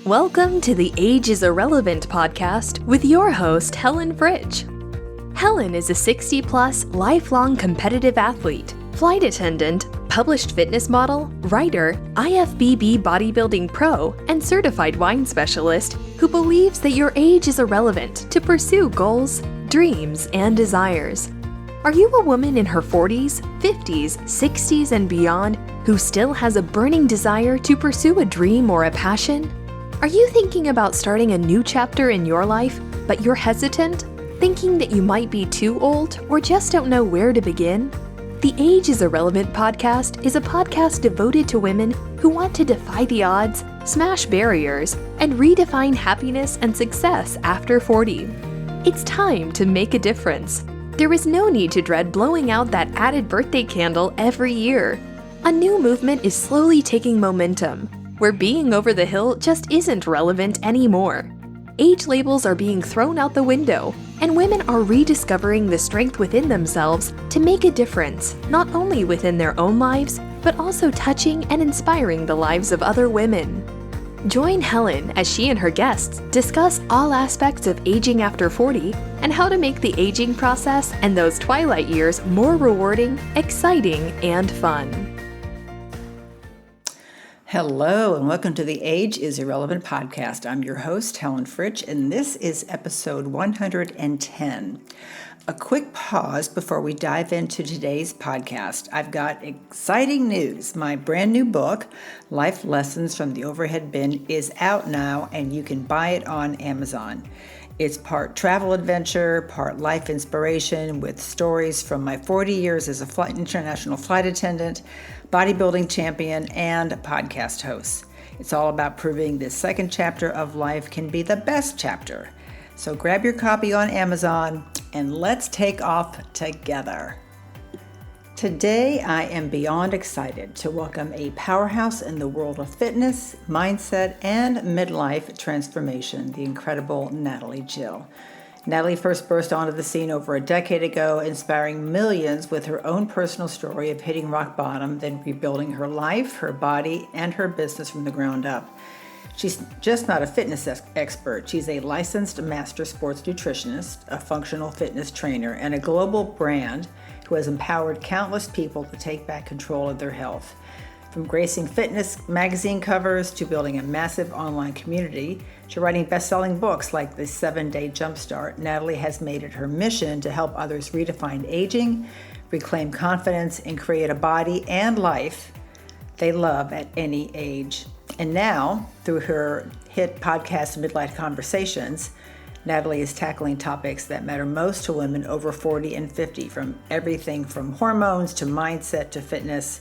Welcome to the Age is Irrelevant podcast with your host, Helen Fritsch. Helen is a 60-plus, lifelong competitive athlete, flight attendant, published fitness model, writer, IFBB bodybuilding pro, and certified wine specialist who believes that your age is irrelevant to pursue goals, dreams, and desires. Are you a woman in her 40s, 50s, 60s, and beyond who still has a burning desire to pursue a dream or a passion? Are you thinking about starting a new chapter in your life, but you're hesitant, thinking that you might be too old or just don't know where to begin? The Age is Irrelevant podcast is a podcast devoted to women who want to defy the odds, smash barriers, and redefine happiness and success after 40. It's time to make a difference. There is no need to dread blowing out that added birthday candle every year. A new movement is slowly taking momentum, where being over the hill just isn't relevant anymore. Age labels are being thrown out the window, and women are rediscovering the strength within themselves to make a difference, not only within their own lives, but also touching and inspiring the lives of other women. Join Helen as she and her guests discuss all aspects of aging after 40 and how to make the aging process and those twilight years more rewarding, exciting, and fun. Hello, and welcome to the Age is Irrelevant podcast. I'm your host, Helen Fritsch, and this is episode 110. A quick pause before we dive into today's podcast. I've got exciting news. My brand new book, Life Lessons from the Overhead Bin, is out now, and you can buy it on Amazon. It's part travel adventure, part life inspiration with stories from my 40 years as a international flight attendant, bodybuilding champion, and podcast host. It's all about proving this second chapter of life can be the best chapter. So grab your copy on Amazon and let's take off together. Today, I am beyond excited to welcome a powerhouse in the world of fitness, mindset, and midlife transformation, the incredible Natalie Jill. Natalie first burst onto the scene over a decade ago, inspiring millions with her own personal story of hitting rock bottom, then rebuilding her life, her body, and her business from the ground up. She's just not a fitness expert. She's a licensed master sports nutritionist, a functional fitness trainer, and a global brand who has empowered countless people to take back control of their health. From gracing fitness magazine covers to building a massive online community to writing best-selling books like The 7-Day Jumpstart, Natalie has made it her mission to help others redefine aging, reclaim confidence, and create a body and life they love at any age. And now, through her hit podcast, Midlife Conversations, Natalie is tackling topics that matter most to women over 40 and 50, from everything from hormones to mindset to fitness,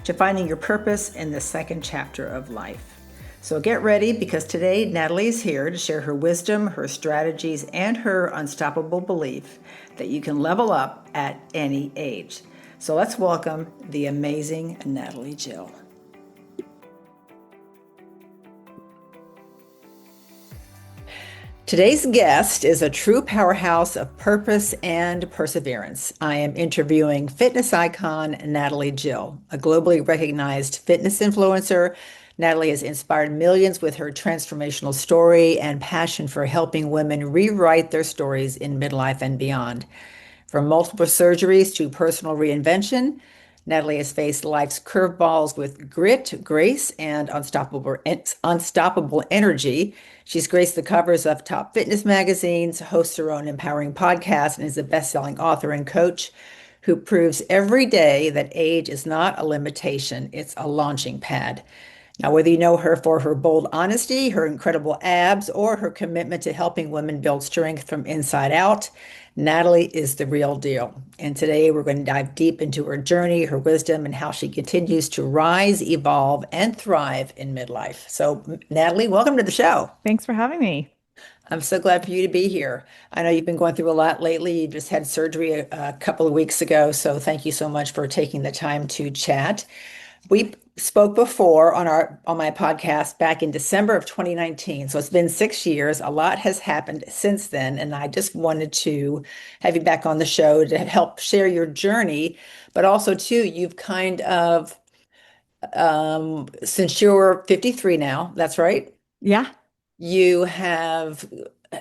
to finding your purpose in the second chapter of life. So get ready, because today Natalie is here to share her wisdom, her strategies, and her unstoppable belief that you can level up at any age. So let's welcome the amazing Natalie Jill. Today's guest is a true powerhouse of purpose and perseverance. I am interviewing fitness icon Natalie Jill, a globally recognized fitness influencer. Natalie has inspired millions with her transformational story and passion for helping women rewrite their stories in midlife and beyond. From multiple surgeries to personal reinvention, Natalie has faced life's curveballs with grit, grace, and unstoppable energy. She's graced the covers of top fitness magazines, hosts her own empowering podcast, and is a best-selling author and coach who proves every day that age is not a limitation, it's a launching pad. Now, whether you know her for her bold honesty, her incredible abs, or her commitment to helping women build strength from inside out, Natalie is the real deal. And today we're going to dive deep into her journey, her wisdom, and how she continues to rise, evolve, and thrive in midlife. So, Natalie, welcome to the show. Thanks for having me. I'm so glad for you to be here. I know you've been going through a lot lately. You just had surgery a couple of weeks ago. So thank you so much for taking the time to chat. We spoke before on my podcast back in December of 2019. So it's been 6 years. A lot has happened since then. And I just wanted to have you back on the show to help share your journey. But also, too, you've kind of, since you're 53 now, that's right? Yeah. you have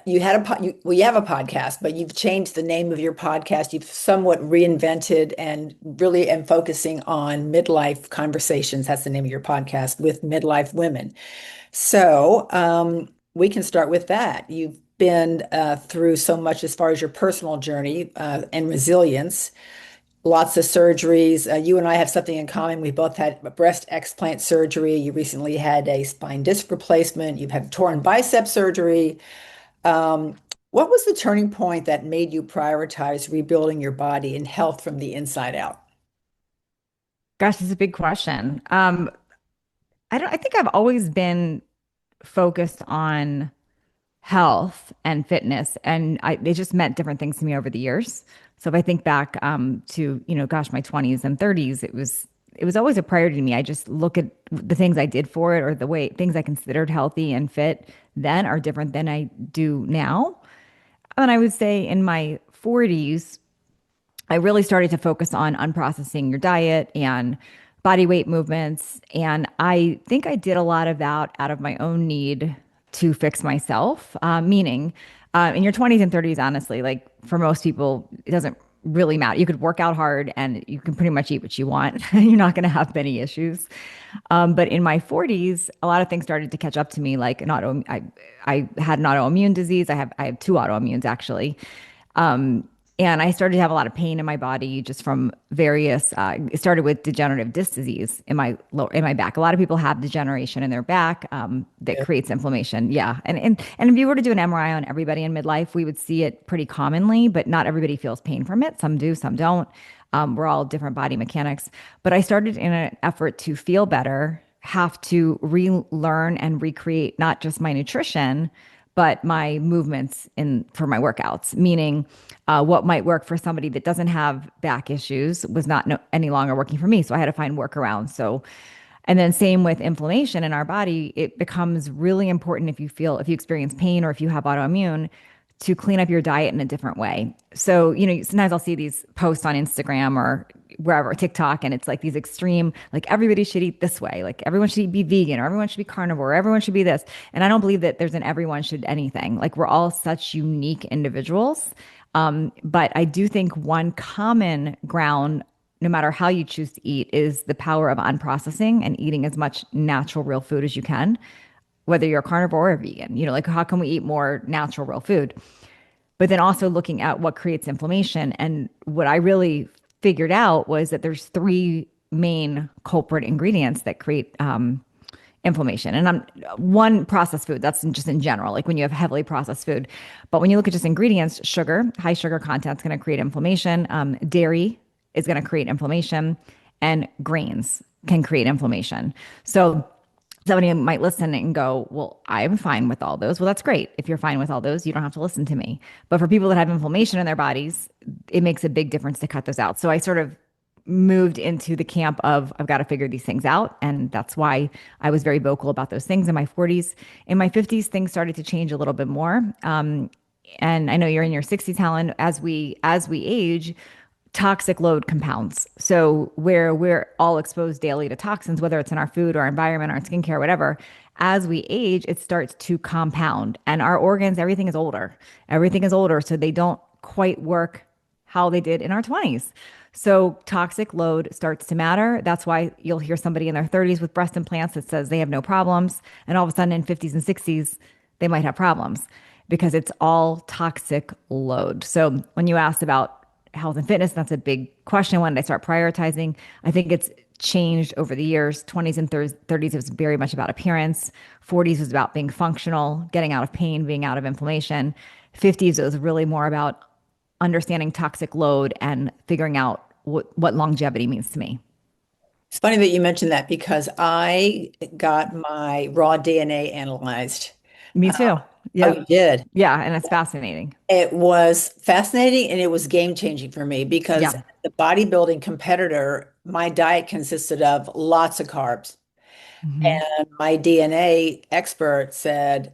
you have a podcast, but you've changed the name of your podcast. You've somewhat reinvented and really am focusing on midlife conversations. That's the name of your podcast with midlife women. So we can start with that. You've been through so much as far as your personal journey and resilience, lots of surgeries. You and I have something in common. We both had breast explant surgery. You recently had a spine disc replacement. You've had torn bicep surgery. Um, what was the turning point that made you prioritize rebuilding your body and health from the inside out? Gosh, it's a big question. I think I've always been focused on health and fitness, and they just meant different things to me over the years. So if I think back to, gosh, my 20s and 30s, it was always a priority to me. I just look at the things I did for it, or the way things I considered healthy and fit then are different than I do now. And I would say in my 40s, I really started to focus on unprocessing your diet and body weight movements. And I think I did a lot of that out of my own need to fix myself, meaning in your 20s and 30s, honestly, like for most people, it doesn't really matter. You could work out hard and you can pretty much eat what you want. You're not going to have many issues. But in my 40s, a lot of things started to catch up to me, like I had an autoimmune disease. I have two autoimmunes actually. And I started to have a lot of pain in my body just from various. It started with degenerative disc disease in my back. A lot of people have degeneration in their back that Yeah. creates inflammation. Yeah, and if you were to do an MRI on everybody in midlife, we would see it pretty commonly, but not everybody feels pain from it. Some do, some don't. We're all different body mechanics. But I started in an effort to feel better, have to relearn and recreate not just my nutrition, but my movements in for my workouts, meaning what might work for somebody that doesn't have back issues was not any longer working for me. So I had to find workarounds. So, and then same with inflammation in our body, it becomes really important if you experience pain or if you have autoimmune to clean up your diet in a different way. So, sometimes I'll see these posts on Instagram or wherever, TikTok, and it's like these extreme, like everybody should eat this way, like everyone should be vegan, or everyone should be carnivore, or everyone should be this. And I don't believe that there's an everyone should anything. Like we're all such unique individuals. But I do think one common ground, no matter how you choose to eat, is the power of unprocessing and eating as much natural, real food as you can, whether you're a carnivore or a vegan. Like how can we eat more natural, real food? But then also looking at what creates inflammation. And what I really figured out was that there's three main culprit ingredients that create inflammation. And I'm one processed food, that's just in general, like when you have heavily processed food. But when you look at just ingredients, sugar, high sugar content is going to create inflammation. Dairy is going to create inflammation, and grains can create inflammation. So somebody might listen and go, well, I'm fine with all those. Well, that's great. If you're fine with all those, you don't have to listen to me. But for people that have inflammation in their bodies, it makes a big difference to cut those out. So I sort of moved into the camp of I've got to figure these things out. And that's why I was very vocal about those things in my 40s. In my 50s, things started to change a little bit more. And I know you're in your 60s, Helen. As we age, toxic load compounds. So where we're all exposed daily to toxins, whether it's in our food or our environment, our skincare, whatever, as we age, it starts to compound. And our organs, everything is older. Everything is older. So they don't quite work how they did in our 20s. So toxic load starts to matter. That's why you'll hear somebody in their 30s with breast implants that says they have no problems. And all of a sudden in 50s and 60s, they might have problems because it's all toxic load. So when you asked about health and fitness, that's a big question. When did I start prioritizing? I think it's changed over the years. 20s and 30s, it was very much about appearance. 40s was about being functional, getting out of pain, being out of inflammation. 50s, it was really more about understanding toxic load and figuring out what longevity means to me. It's funny that you mentioned that because I got my raw DNA analyzed. Me too. Oh, you Yep. did? Yeah. And it's fascinating. It was fascinating and it was game changing for me because Yeah. the bodybuilding competitor, my diet consisted of lots of carbs. Hmm. And my DNA expert said,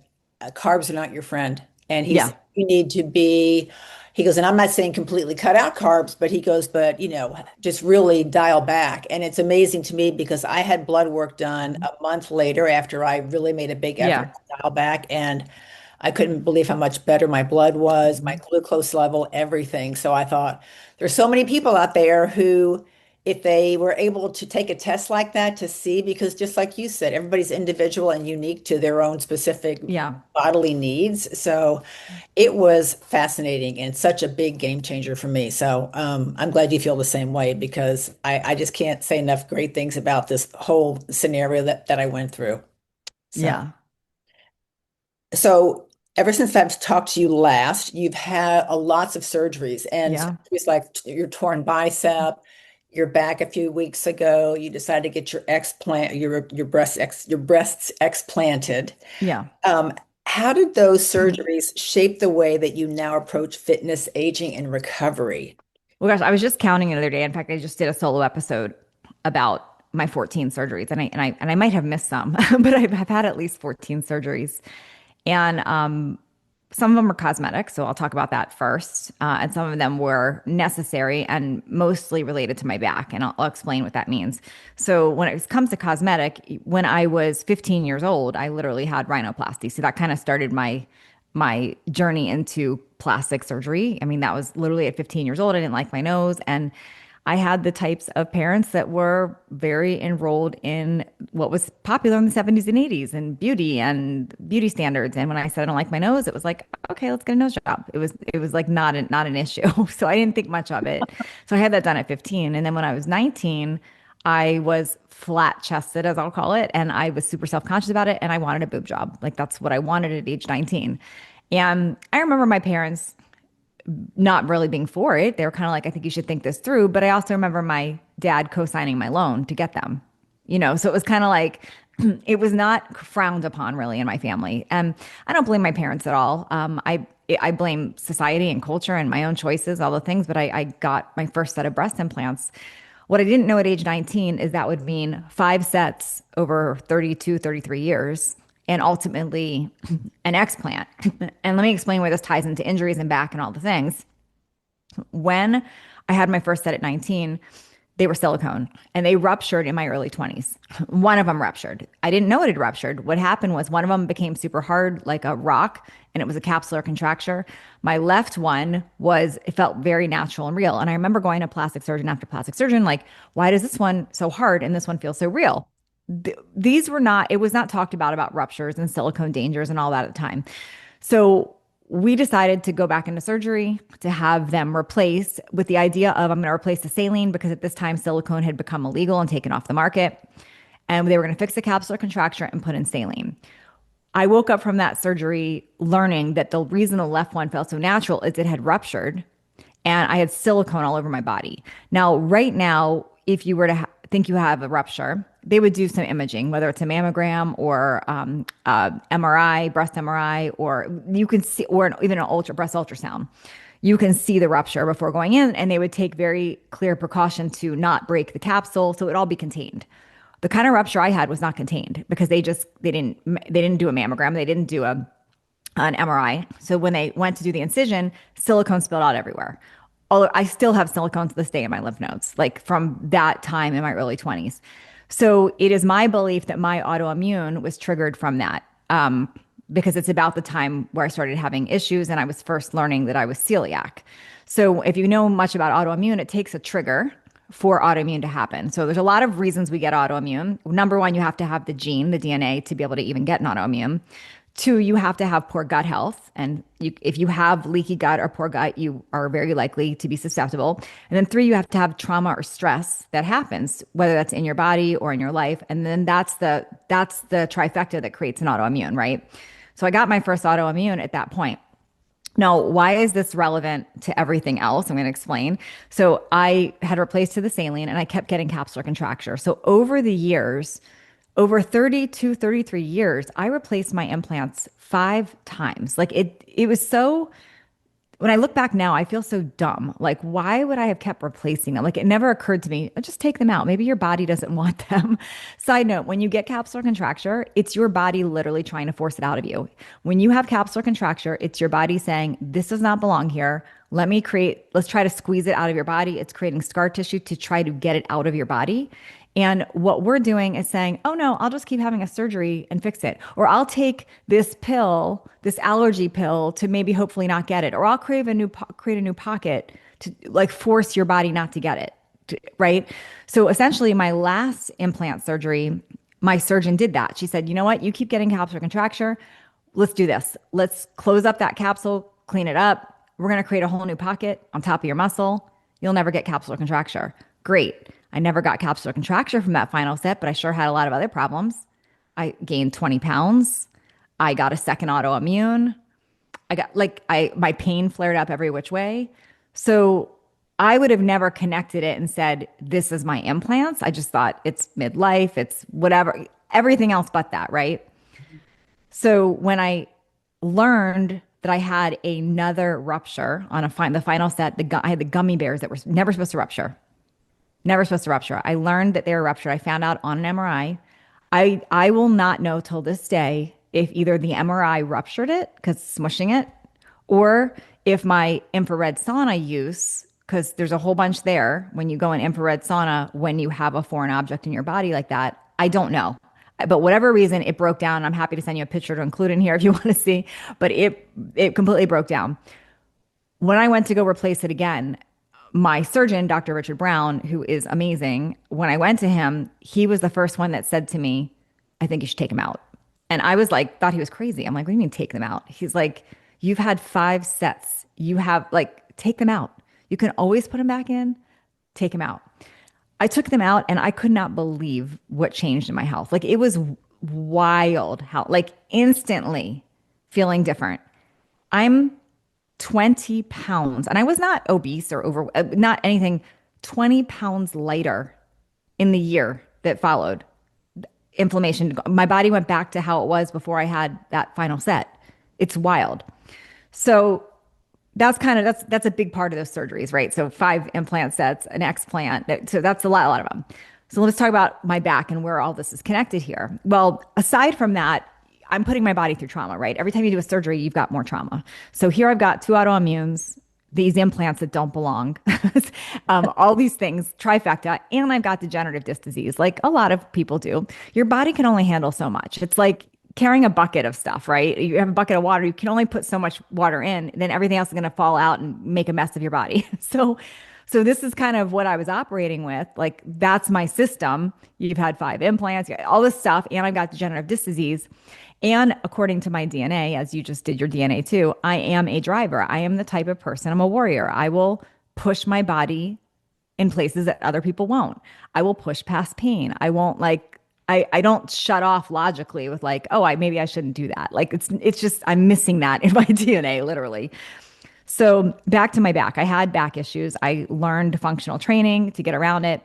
carbs are not your friend. And he Yeah. said, you need to be He goes, and I'm not saying completely cut out carbs, but he goes, but just really dial back. And it's amazing to me because I had blood work done a month later after I really made a big effort Yeah. to dial back. And I couldn't believe how much better my blood was, my Mhm. glucose level, everything. So I thought there's so many people out there who, if they were able to take a test like that to see, because just like you said, everybody's individual and unique to their own specific Yeah. bodily needs. So it was fascinating and such a big game changer for me. So I'm glad you feel the same way because I just can't say enough great things about this whole scenario that I went through. So. Yeah. So ever since I've talked to you last, you've had lots of surgeries and Yeah. surgeries like your torn bicep, your back a few weeks ago. You decided to get your breasts explanted. Yeah. Um, how did those surgeries shape the way that you now approach fitness, aging, and recovery? Well, gosh, I was just counting the other day. In fact, I just did a solo episode about my 14 surgeries, and I might have missed some, but I've had at least 14 surgeries, and some of them are cosmetic, so I'll talk about that first, and some of them were necessary and mostly related to my back, and I'll explain what that means. So when it comes to cosmetic, when I was 15 years old, I literally had rhinoplasty, so that kind of started my journey into plastic surgery. I mean, that was literally at 15 years old. I didn't like my nose. And I had the types of parents that were very enrolled in what was popular in the 70s and 80s and beauty standards. And when I said I don't like my nose, it was like, okay, let's get a nose job. It was like not an issue. So I didn't think much of it. So I had that done at 15. And then when I was 19, I was flat chested, as I'll call it, and I was super self-conscious about it. And I wanted a boob job. Like that's what I wanted at age 19. And I remember my parents not really being for it. They were kind of like, I think you should think this through. But I also remember my dad co-signing my loan to get them, so it was kind of like, it was not frowned upon really in my family. And I don't blame my parents at all. I blame society and culture and my own choices, all the things, but I got my first set of breast implants. What I didn't know at age 19 is that would mean 5 sets over 32, 33 years and ultimately an explant. And let me explain where this ties into injuries and back and all the things. When I had my first set at 19, they were silicone and they ruptured in my early 20s. One of them ruptured. I didn't know it had ruptured. What happened was one of them became super hard, like a rock, and it was a capsular contracture. My left one it felt very natural and real. And I remember going to plastic surgeon after plastic surgeon, like, why does this one so hard and this one feels so real? These were not, it was not talked about ruptures and silicone dangers and all that at the time. So we decided to go back into surgery to have them replace with the idea of I'm going to replace the saline because at this time silicone had become illegal and taken off the market. And they were going to fix the capsular contracture and put in saline. I woke up from that surgery learning that the reason the left one felt so natural is it had ruptured and I had silicone all over my body. Now, right now, if you were to think you have a rupture, they would do some imaging, whether it's a mammogram or MRI, breast MRI, or you can see, or even an breast ultrasound. You can see the rupture before going in, and they would take very clear precaution to not break the capsule, so it'd all be contained. The kind of rupture I had was not contained because they didn't do a mammogram, they didn't do an MRI. So when they went to do the incision, silicone spilled out everywhere. Although I still have silicone to this day in my lymph nodes, like from that time in my early 20s. So it is my belief that my autoimmune was triggered from that, because it's about the time where I started having issues and I was first learning that I was celiac. So if you know much about autoimmune, it takes a trigger for autoimmune to happen. So there's a lot of reasons we get autoimmune. Number one, you have to have the gene, the DNA, to be able to even get an autoimmune. Two, you have to have poor gut health. And if you have leaky gut or poor gut, you are very likely to be susceptible. And then three, you have to have trauma or stress that happens, whether that's in your body or in your life. And then that's the trifecta that creates an autoimmune, right? So I got my first autoimmune at that point. Now, why is this relevant to everything else? I'm going to explain. So I had replaced to the saline and I kept getting capsular contracture. So over the years, over 32, 33 years, I replaced my implants 5 times. Like it was so when I look back now, I feel so dumb. Like, why would I have kept replacing them? Like, it never occurred to me, just take them out. Maybe your body doesn't want them. Side note, when you get capsular contracture, it's your body literally trying to force it out of you. When you have capsular contracture, it's your body saying, this does not belong here. Let's try to squeeze it out of your body. It's creating scar tissue to try to get it out of your body. And what we're doing is saying, oh no, I'll just keep having a surgery and fix it. Or I'll take this pill, this allergy pill to maybe hopefully not get it. Or I'll create a new pocket to like force your body not to get it. Right. So essentially my last implant surgery, my surgeon did that. She said, you know what? You keep getting capsular contracture. Let's do this. Let's close up that capsule, clean it up. We're going to create a whole new pocket on top of your muscle. You'll never get capsular contracture. Great. I never got capsular contracture from that final set, but I sure had a lot of other problems. I gained 20 pounds. I got a second autoimmune. My pain flared up every which way. So I would have never connected it and said, this is my implants. I just thought it's midlife, it's whatever, everything else but that, right? So when I learned that I had another rupture on the final set, I had the gummy bears that were never supposed to rupture. Never supposed to rupture. I learned that they were ruptured. I found out on an MRI. I will not know till this day if either the MRI ruptured it because smushing it, or if my infrared sauna use, because there's a whole bunch there when you go in infrared sauna when you have a foreign object in your body like that. I don't know. But whatever reason, it broke down. I'm happy to send you a picture to include in here if you want to see. But it completely broke down. When I went to go replace it again, my surgeon, Dr. Richard Brown, who is amazing, when I went to him, he was the first one that said to me, I think you should take them out. And I was like, thought he was crazy. I'm like, what do you mean take them out? He's like, you've had 5 sets. You have take them out. You can always put them back in, take them out. I took them out and I could not believe what changed in my health. Like it was wild how, instantly feeling different. I'm 20 pounds and I was not obese or not anything, 20 pounds lighter in the year that followed. Inflammation, my body went back to how it was before I had that final set. It's wild. So that's a big part of those surgeries, right? So 5 implant sets, an explant. So that's a lot of them. So let's talk about my back and where all this is connected here. Well, aside from that, I'm putting my body through trauma, right? Every time you do a surgery, you've got more trauma. So here I've got 2 autoimmunes, these implants that don't belong, all these things, trifecta, and I've got degenerative disc disease, like a lot of people do. Your body can only handle so much. It's like carrying a bucket of stuff, right? You have a bucket of water, you can only put so much water in, then everything else is going to fall out and make a mess of your body. So this is kind of what I was operating with. Like that's my system. You've had 5 implants, you got all this stuff, and I've got degenerative disc disease. And according to my DNA, as you just did your DNA too, I am a driver. I am the type of person, I'm a warrior. I will push my body in places that other people won't. I will push past pain. I won't I don't shut off logically with maybe I shouldn't do that. Like it's just, I'm missing that in my DNA, literally. So back to my back, I had back issues. I learned functional training to get around it.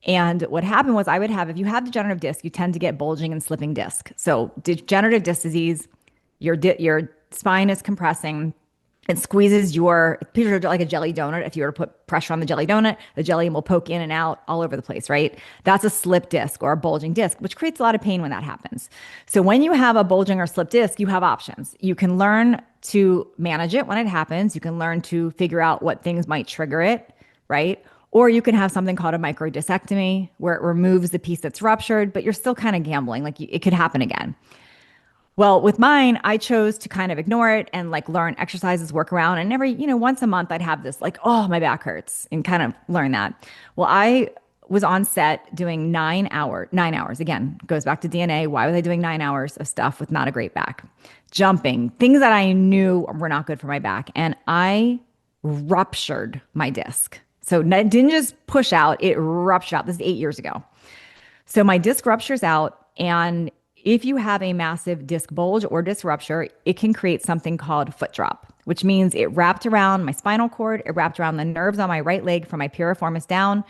And what happened was if you have degenerative disc, you tend to get bulging and slipping disc. So degenerative disc disease, your spine is compressing. It squeezes picture like a jelly donut. If you were to put pressure on the jelly donut, the jelly will poke in and out all over the place, right? That's a slip disc or a bulging disc, which creates a lot of pain when that happens. So when you have a bulging or slip disc, you have options. You can learn to manage it when it happens. You can learn to figure out what things might trigger it, right? Or you can have something called a microdiscectomy where it removes the piece that's ruptured, but you're still kind of gambling. It could happen again. Well, with mine, I chose to kind of ignore it and learn exercises, work around. And every, once a month I'd have this oh, my back hurts and kind of learn that. Well, I was on set doing 9 hours. Again, goes back to DNA. Why was I doing 9 hours of stuff with not a great back? Jumping, things that I knew were not good for my back. And I ruptured my disc. So it didn't just push out, it ruptured out. This is 8 years ago. So my disc ruptures out, and if you have a massive disc bulge or disc rupture, it can create something called foot drop, which means it wrapped around my spinal cord, it wrapped around the nerves on my right leg from my piriformis down.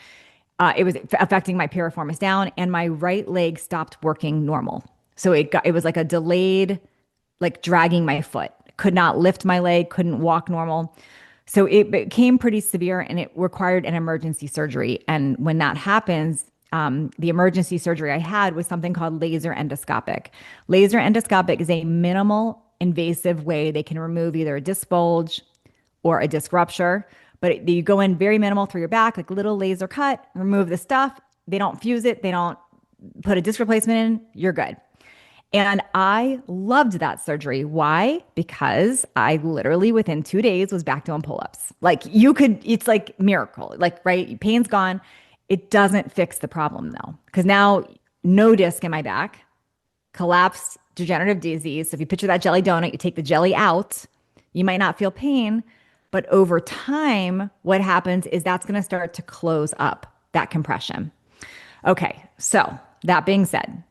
It was affecting my piriformis down, and my right leg stopped working normal. So it was like a delayed, dragging my foot could not lift my leg, couldn't walk normal. So it became pretty severe and it required an emergency surgery. And when that happens, the emergency surgery I had was something called laser endoscopic. Laser endoscopic is a minimal invasive way they can remove either a disc bulge or a disc rupture. But you go in very minimal through your back, like little laser cut, remove the stuff. They don't fuse it. They don't put a disc replacement in. You're good. And I loved that surgery. Why? Because I literally within 2 days was back doing pull-ups. Like it's like miracle. Like, right? Pain's gone. It doesn't fix the problem though. Because now no disc in my back, collapsed degenerative disease. So if you picture that jelly donut, you take the jelly out, you might not feel pain, but over time, what happens is that's going to start to close up that compression. Okay, so that being said,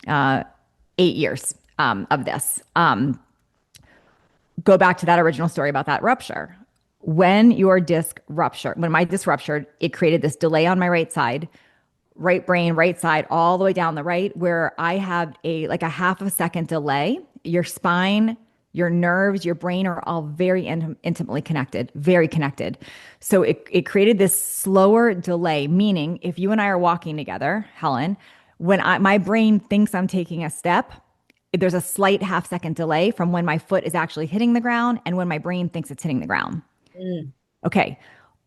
8 years of this. Go back to that original story about that rupture. When your disc ruptured, when my disc ruptured, it created this delay on my right side, right brain, right side, all the way down the right, where I have like a half a second delay. Your spine, your nerves, your brain are all very intimately connected, very connected. So it created this slower delay, meaning if you and I are walking together, Helen, when my brain thinks I'm taking a step, there's a slight half second delay from when my foot is actually hitting the ground and when my brain thinks it's hitting the ground. Okay.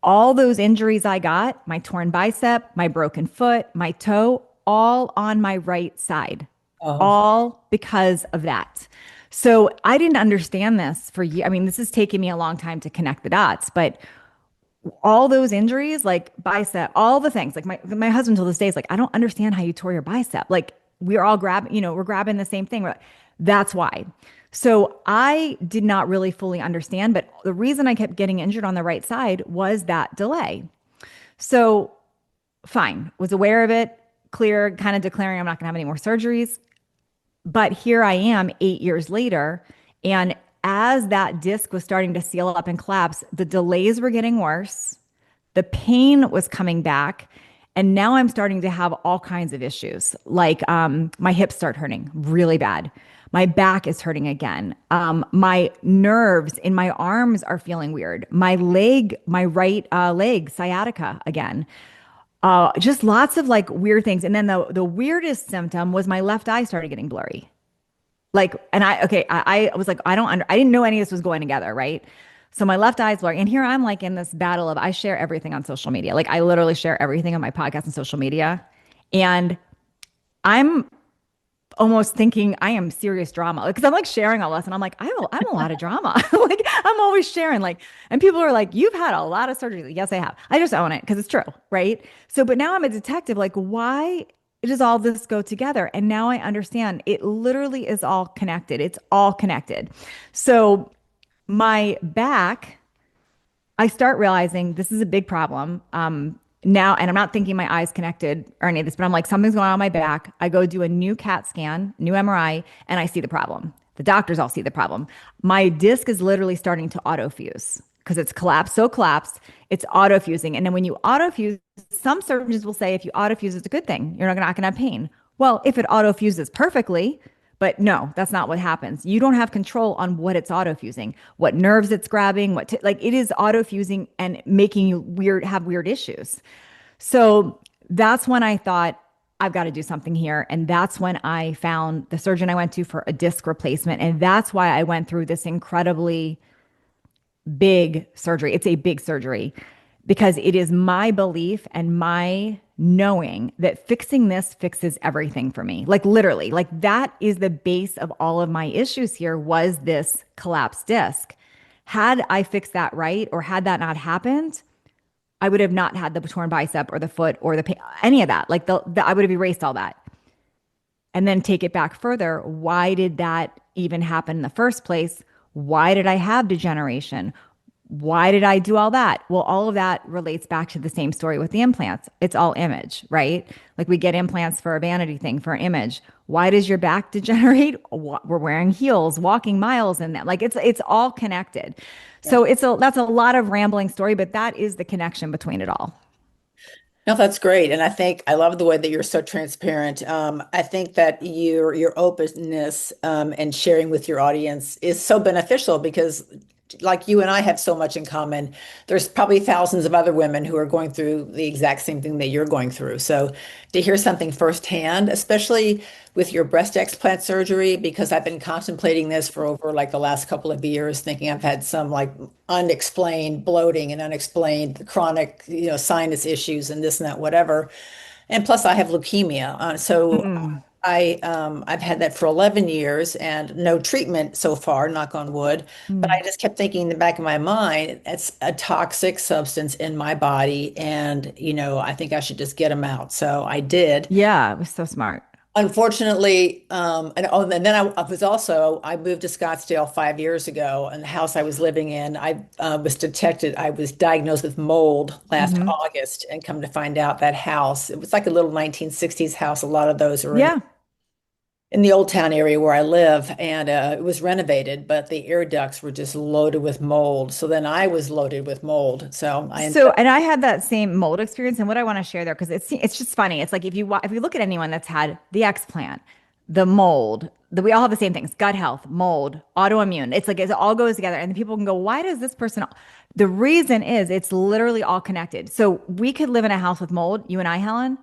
All those injuries I got, my torn bicep, my broken foot, my toe, all on my right side, all because of that. So I didn't understand this for years. I mean, this has taken me a long time to connect the dots, but all those injuries, like bicep, all the things, like my husband till this day is like, I don't understand how you tore your bicep. Like we're all grabbing, we're grabbing the same thing. That's why. So I did not really fully understand, but the reason I kept getting injured on the right side was that delay. So fine, was aware of it, clear, kind of declaring I'm not going to have any more surgeries. But here I am 8 years later. And as that disc was starting to seal up and collapse, the delays were getting worse. The pain was coming back. And now I'm starting to have all kinds of issues. Like my hips start hurting really bad. My back is hurting again. My nerves in my arms are feeling weird. My right leg, sciatica again. Just lots of like weird things. And then the weirdest symptom was my left eye started getting blurry. Like, and I was like, I didn't know any of this was going together, right? So my left eye is blurry. And here I'm like in this battle of, I share everything on social media. Like I literally share everything on my podcast and social media. And I'm almost thinking I am serious drama because I'm like sharing all this and I'm like, I'm a lot of drama. Like I'm always sharing and people are like, you've had a lot of surgeries. Like, yes, I have. I just own it because it's true. Right. So, but now I'm a detective, like why does all this go together? And now I understand it literally is all connected. It's all connected. So my back, I start realizing this is a big problem. Now, and I'm not thinking my eyes connected or any of this, but I'm like, something's going on my back. I go do a new CAT scan, new MRI, and I see the problem. The doctors all see the problem. My disc is literally starting to autofuse because it's collapsed. It's autofusing. And then when you autofuse, some surgeons will say if you autofuse, it's a good thing. You're not going to have pain. Well, if it autofuses perfectly, but no, that's not what happens. You don't have control on what it's autofusing, what nerves it's grabbing, like it is autofusing and making you have weird issues. So that's when I thought I've got to do something here. And that's when I found the surgeon I went to for a disc replacement. And that's why I went through this incredibly big surgery. It's a big surgery because it is my belief and my knowing that fixing this fixes everything for me. Like literally, like that is the base of all of my issues here was this collapsed disc. Had I fixed that right or had that not happened, I would have not had the torn bicep or the foot or the pain, any of that. Like I would have erased all that. And then take it back further. Why did that even happen in the first place? Why did I have degeneration? Why did I do all that? Well, all of that relates back to the same story with the implants. It's all image, right? Like we get implants for a vanity thing, for an image. Why does your back degenerate? We're wearing heels, walking miles in that. Like it's all connected. Yeah. So that's a lot of rambling story, but that is the connection between it all. No, that's great. And I think I love the way that you're so transparent. I think that your openness and sharing with your audience is so beneficial because like you and I have so much in common. There's probably thousands of other women who are going through the exact same thing that you're going through. So to hear something firsthand, especially with your breast explant surgery, because I've been contemplating this for over like the last couple of years, thinking I've had some like unexplained bloating and unexplained chronic, sinus issues and this and that, whatever. And plus, I have leukemia. So Mm. I've had that for 11 years and no treatment so far, knock on wood. But I Mm. just kept thinking in the back of my mind, it's a toxic substance in my body. And, I think I should just get them out. So I did. Yeah, it was so smart. Unfortunately, and then I moved to Scottsdale 5 years ago, and the house I was living in, I was diagnosed with mold last Hmm. August, and come to find out that house, it was like a little 1960s house. A lot of those are Yeah. in the Old Town area where I live, and it was renovated, but the air ducts were just loaded with mold. So then I was loaded with mold. So I ended So, up, and I had that same mold experience, and what I want to share there, because it's just funny. It's like if you look at anyone that's had the explant, the mold, we all have the same things: gut health, mold, autoimmune. It's like it all goes together, and people can go, "Why does this person?" The reason is it's literally all connected. So we could live in a house with mold, you and I, Helen,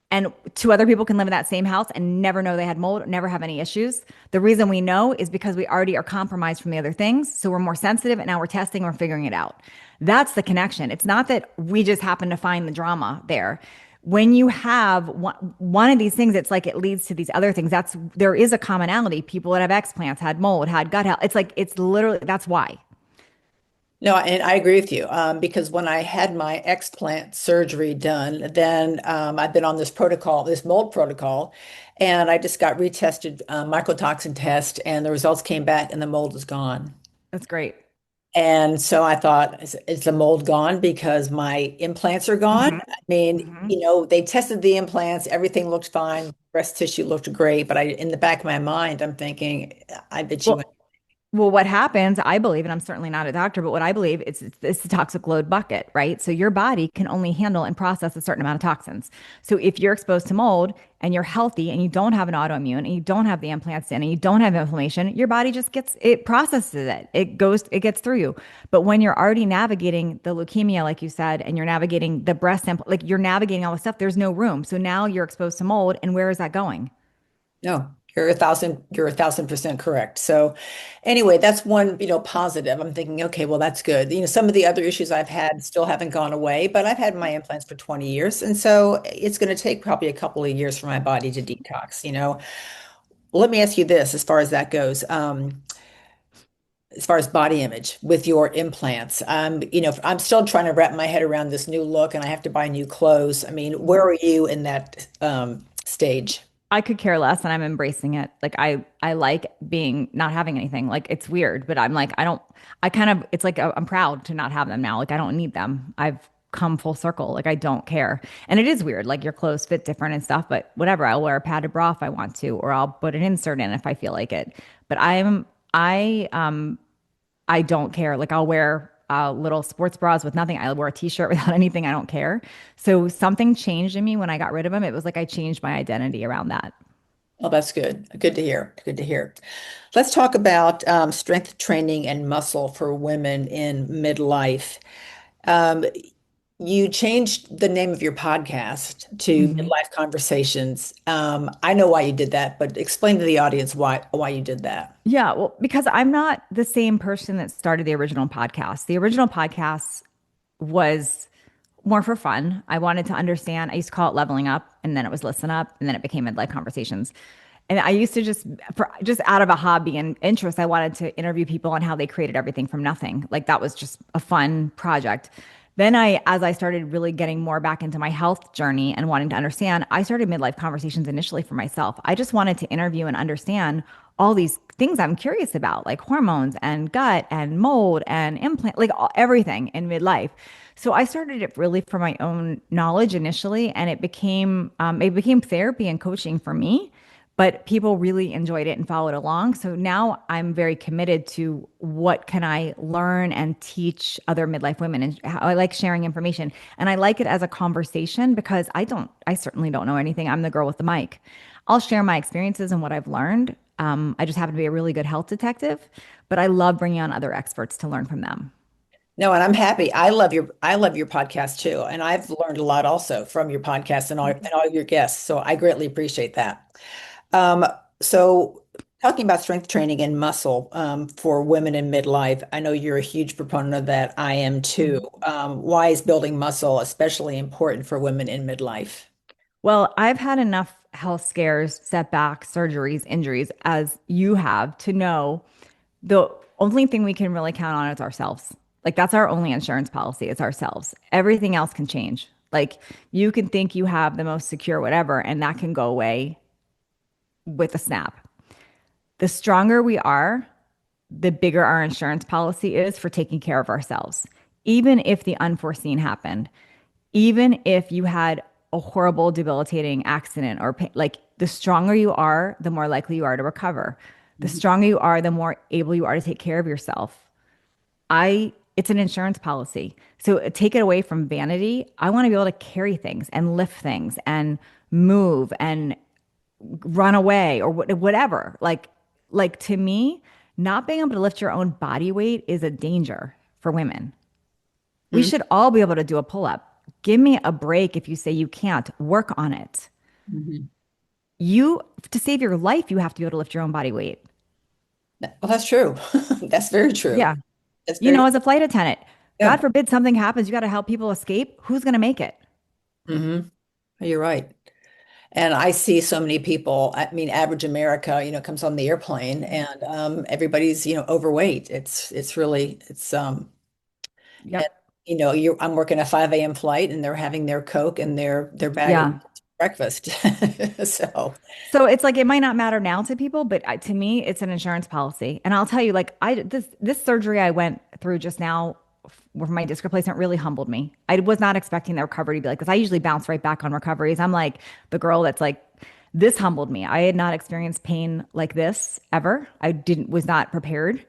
and two other people can live in that same house and never know they had mold, never have any issues. The reason we know is because we already are compromised from the other things. So we're more sensitive and now we're testing, we're figuring it out. That's the connection. It's not that we just happen to find the drama there. When you have one of these things, it's like it leads to these other things. There is a commonality. People that have explants had mold, had gut health. It's like, it's literally, that's why. no, and I agree with you because when I had my explant surgery done, then I've been on this protocol, this mold protocol, and I just got retested mycotoxin test, and the results came back, and the mold is gone. That's great. And so I thought, is the mold gone because my implants are gone? Hmm. I mean, Hmm. they tested the implants, everything looked fine, breast tissue looked great, but in the back of my mind, I'm thinking, I bet you. Well, Well, what happens, I believe, and I'm certainly not a doctor, but what I believe is it's the toxic load bucket, right? So your body can only handle and process a certain amount of toxins. So if you're exposed to mold and you're healthy and you don't have an autoimmune and you don't have the implants in and you don't have inflammation, your body just it processes it. It gets through you. But when you're already navigating the leukemia, like you said, and you're navigating the breast implant, like you're navigating all this stuff, there's no room. So now you're exposed to mold, and where is that going? No, you're 1,000% correct. So anyway, that's one, positive. I'm thinking, okay, well, that's good. Some of the other issues I've had still haven't gone away, but I've had my implants for 20 years. And so it's going to take probably a couple of years for my body to detox. Let me ask you this, as far as that goes, as far as body image with your implants, I'm still trying to wrap my head around this new look and I have to buy new clothes. I mean, where are you in that stage? I could care less and I'm embracing it. Like I like being not having anything. Like it's weird, but I'm like I kind of it's like I'm proud to not have them now. Like I don't need them. I've come full circle. Like I don't care. And it is weird. Like your clothes fit different and stuff, but whatever. I'll wear a padded bra if I want to, or I'll put an insert in if I feel like it. But I don't care. Like I'll wear little sports bras with nothing. I'll wear a t-shirt without anything. I don't care. So something changed in me when I got rid of them. It was like I changed my identity around that. Oh, that's good. Good to hear. Good to hear. Let's talk about strength training and muscle for women in midlife. Um, you changed the name of your podcast to Mhm. Midlife Conversations. I know why you did that, but explain to the audience why you did that. Yeah, well, because I'm not the same person that started the original podcast. The original podcast was more for fun. I wanted to understand. I used to call it leveling up, and then it was listen up, and then it became midlife conversations. And I used to just out of a hobby and interest, I wanted to interview people on how they created everything from nothing. Like that was just a fun project. Then as I started really getting more back into my health journey and wanting to understand, I started midlife conversations initially for myself. I just wanted to interview and understand all these things I'm curious about, like hormones and gut and mold and implant, like everything in midlife. So I started it really for my own knowledge initially, and it became therapy and coaching for me. but people really enjoyed it and followed along. So now I'm very committed to what can I learn and teach other midlife women, and how I like sharing information. And I like it as a conversation because I certainly don't know anything. I'm the girl with the mic. I'll share my experiences and what I've learned. I just happen to be a really good health detective, but I love bringing on other experts to learn from them. No, and I'm happy. I love your podcast too, and I've learned a lot also from your podcast and all your guests. So I greatly appreciate that. Um, so talking about strength training and muscle for women in midlife, I know you're a huge proponent of that. I am too. Mhm. Why is building muscle especially important for women in midlife? Well, I've had enough health scares, setbacks, surgeries, injuries as you have to know the only thing we can really count on is ourselves. Like that's our only insurance policy, it's ourselves. Everything else can change. Like you can think you have the most secure whatever, and that can go away with a snap. The stronger we are, the bigger our insurance policy is for taking care of ourselves. Even if the unforeseen happened, even if you had a horrible, debilitating accident or pain, like the stronger you are, the more likely you are to recover. The stronger you are, the more able you are to take care of yourself. It's an insurance policy. So take it away from vanity. I want to be able to carry things and lift things and move and run away or whatever. Like to me, not being able to lift your own body weight is a danger for women. We should all be able to do a pull up. Give me a break if you say you can't. Work on it. Mhm. You, to save your life, you have to be able to lift your own body weight. Well, that's true. That's very true. Yeah. That's You very know, true. as a flight attendant, God Yeah. forbid something happens, you got to help people escape. Who's going to make it? hmm You're right. And I see so many people, I mean, average America, comes on the airplane and everybody's, overweight. It's really, and, Yep. I'm working a 5 a.m. flight and they're having their Coke and their bag of Yeah. breakfast. So, So it's like it might not matter now to people, but to me, it's an insurance policy. And I'll tell you, like this surgery I went through just now with my disc replacement really humbled me. I was not expecting the recovery to be like this. I usually bounce right back on recoveries. I'm like the girl that's like, this humbled me. I had not experienced pain like this ever. I didn't was not prepared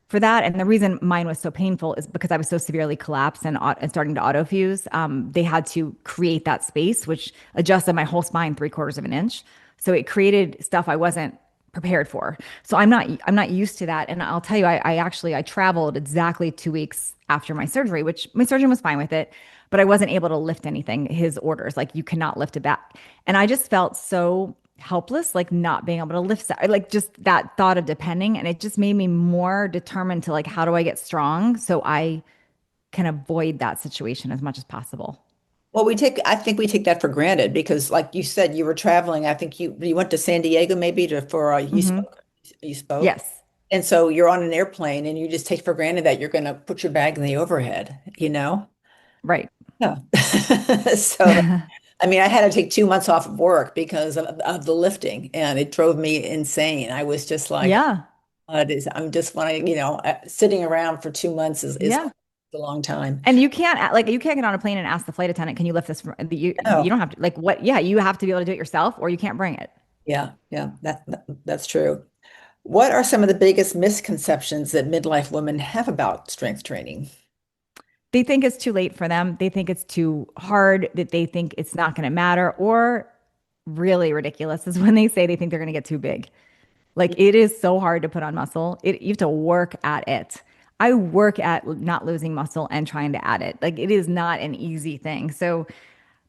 for that. And the reason mine was so painful is because I was so severely collapsed and starting to autofuse. They had to create that space, which adjusted my whole spine 3/4 of an inch. So it created stuff I wasn't prepared for. So I'm not used to that. And I'll tell you, I traveled exactly 2 weeks after my surgery, which my surgeon was fine with it, but I wasn't able to lift anything. His orders, like you cannot lift it back. And I just felt so helpless, like not being able to lift, like just that thought of depending. And it just made me more determined to like, how do I get strong so I can avoid that situation as much as possible? well, I think we take that for granted because, like you said, you were traveling. I think you went to San Diego maybe Hmm. you spoke. Yes. And so you're on an airplane and you just take for granted that you're going to put your bag in the overhead, you know? Right. Yeah. So, I mean, I had to take 2 months off of work because of the lifting and it drove me insane. I was just like, Yeah. I'm just wanting, sitting around for 2 months is Yeah. a long time. And you can't get on a plane and ask the flight attendant, can you lift this you No. don't have to like what yeah, you have to be able to do it yourself or you can't bring it. Yeah, yeah, that's true. What are some of the biggest misconceptions that midlife women have about strength training? They think it's too late for them. They think it's too hard, that they think it's not going to matter, or really ridiculous is when they say they think they're going to get too big. Like it is so hard to put on muscle. You have to work at it. I work at not losing muscle and trying to add it. Like it is not an easy thing. So,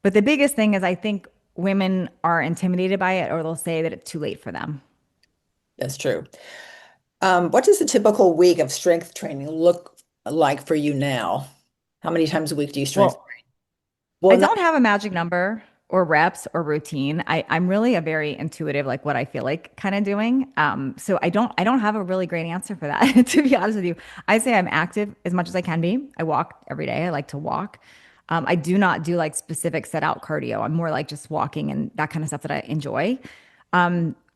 but the biggest thing is I think women are intimidated by it or they'll say that it's too late for them. That's true. What does a typical week of strength training look like for you now? How many times a week do you strength Well, train? I Well, not, don't have a magic number or reps or routine. I'm really a very intuitive, like what I feel like kind of doing. So I don't have a really great answer for that, to be honest with you. I say I'm active as much as I can be. I walk every day. I like to walk. I do not do like specific set out cardio. I'm more like just walking and that kind of stuff that I enjoy.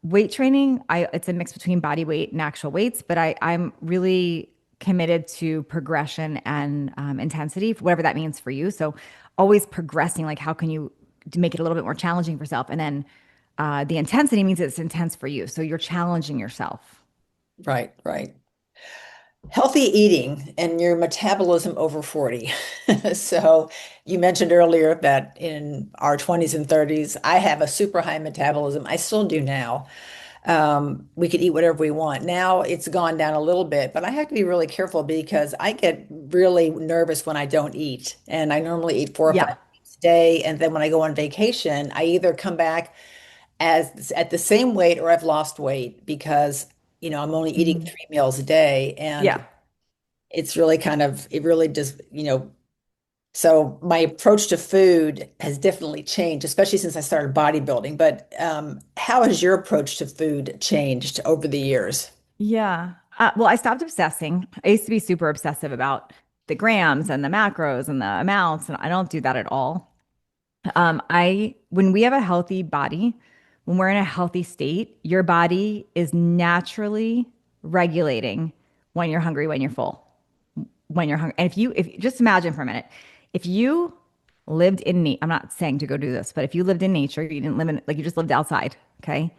Weight training, it's a mix between body weight and actual weights, but I'm really committed to progression and intensity, whatever that means for you. So always progressing, like how can you make it a little bit more challenging for yourself, and then The intensity means it's intense for you. So you're challenging yourself. Right, right. Healthy eating and your metabolism over 40. So you mentioned earlier that in our 20s and 30s, I have a super high metabolism. I still do now. We could eat whatever we want. Now it's gone down a little bit, but I have to be really careful because I get really nervous when I don't eat. And I normally eat four or Yeah. five times a day. And then when I go on vacation, I either come back as at the same weight or I've lost weight because, I'm only eating Mhm. 3 meals a day. And Yeah. it's really it really just, so my approach to food has definitely changed, especially since I started bodybuilding. But how has your approach to food changed over the years? Yeah. Well, I stopped obsessing. I used to be super obsessive about the grams and the macros and the amounts, and I don't do that at all. When we have a healthy body, when we're in a healthy state, your body is naturally regulating when you're hungry, when you're full, when you're hungry. And if just imagine for a minute, if you lived in I'm not saying to go do this, but if you lived in nature, you didn't live in, like you just lived outside, okay?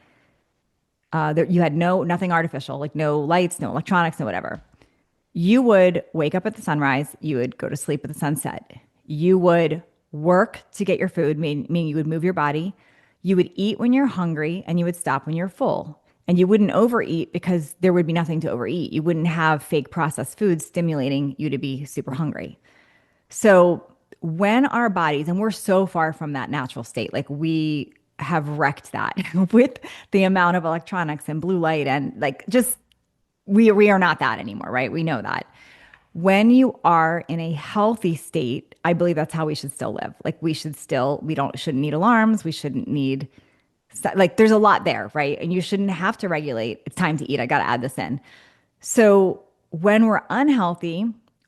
You had nothing artificial, like no lights, no electronics, no whatever. You would wake up at the sunrise. You would go to sleep at the sunset. You would work to get your food, meaning you would move your body. You would eat when you're hungry and you would stop when you're full. And you wouldn't overeat because there would be nothing to overeat. You wouldn't have fake processed foods stimulating you to be super hungry. So when our bodies, and we're so far from that natural state, like we have wrecked that with the amount of electronics and blue light and like just we are not that anymore, right? We know that. When you are in a healthy state, I believe that's how we should still live. Like we shouldn't need alarms. We shouldn't need like there's a lot there, right? And you shouldn't have to regulate. It's time to eat. I got to add this in. So when we're unhealthy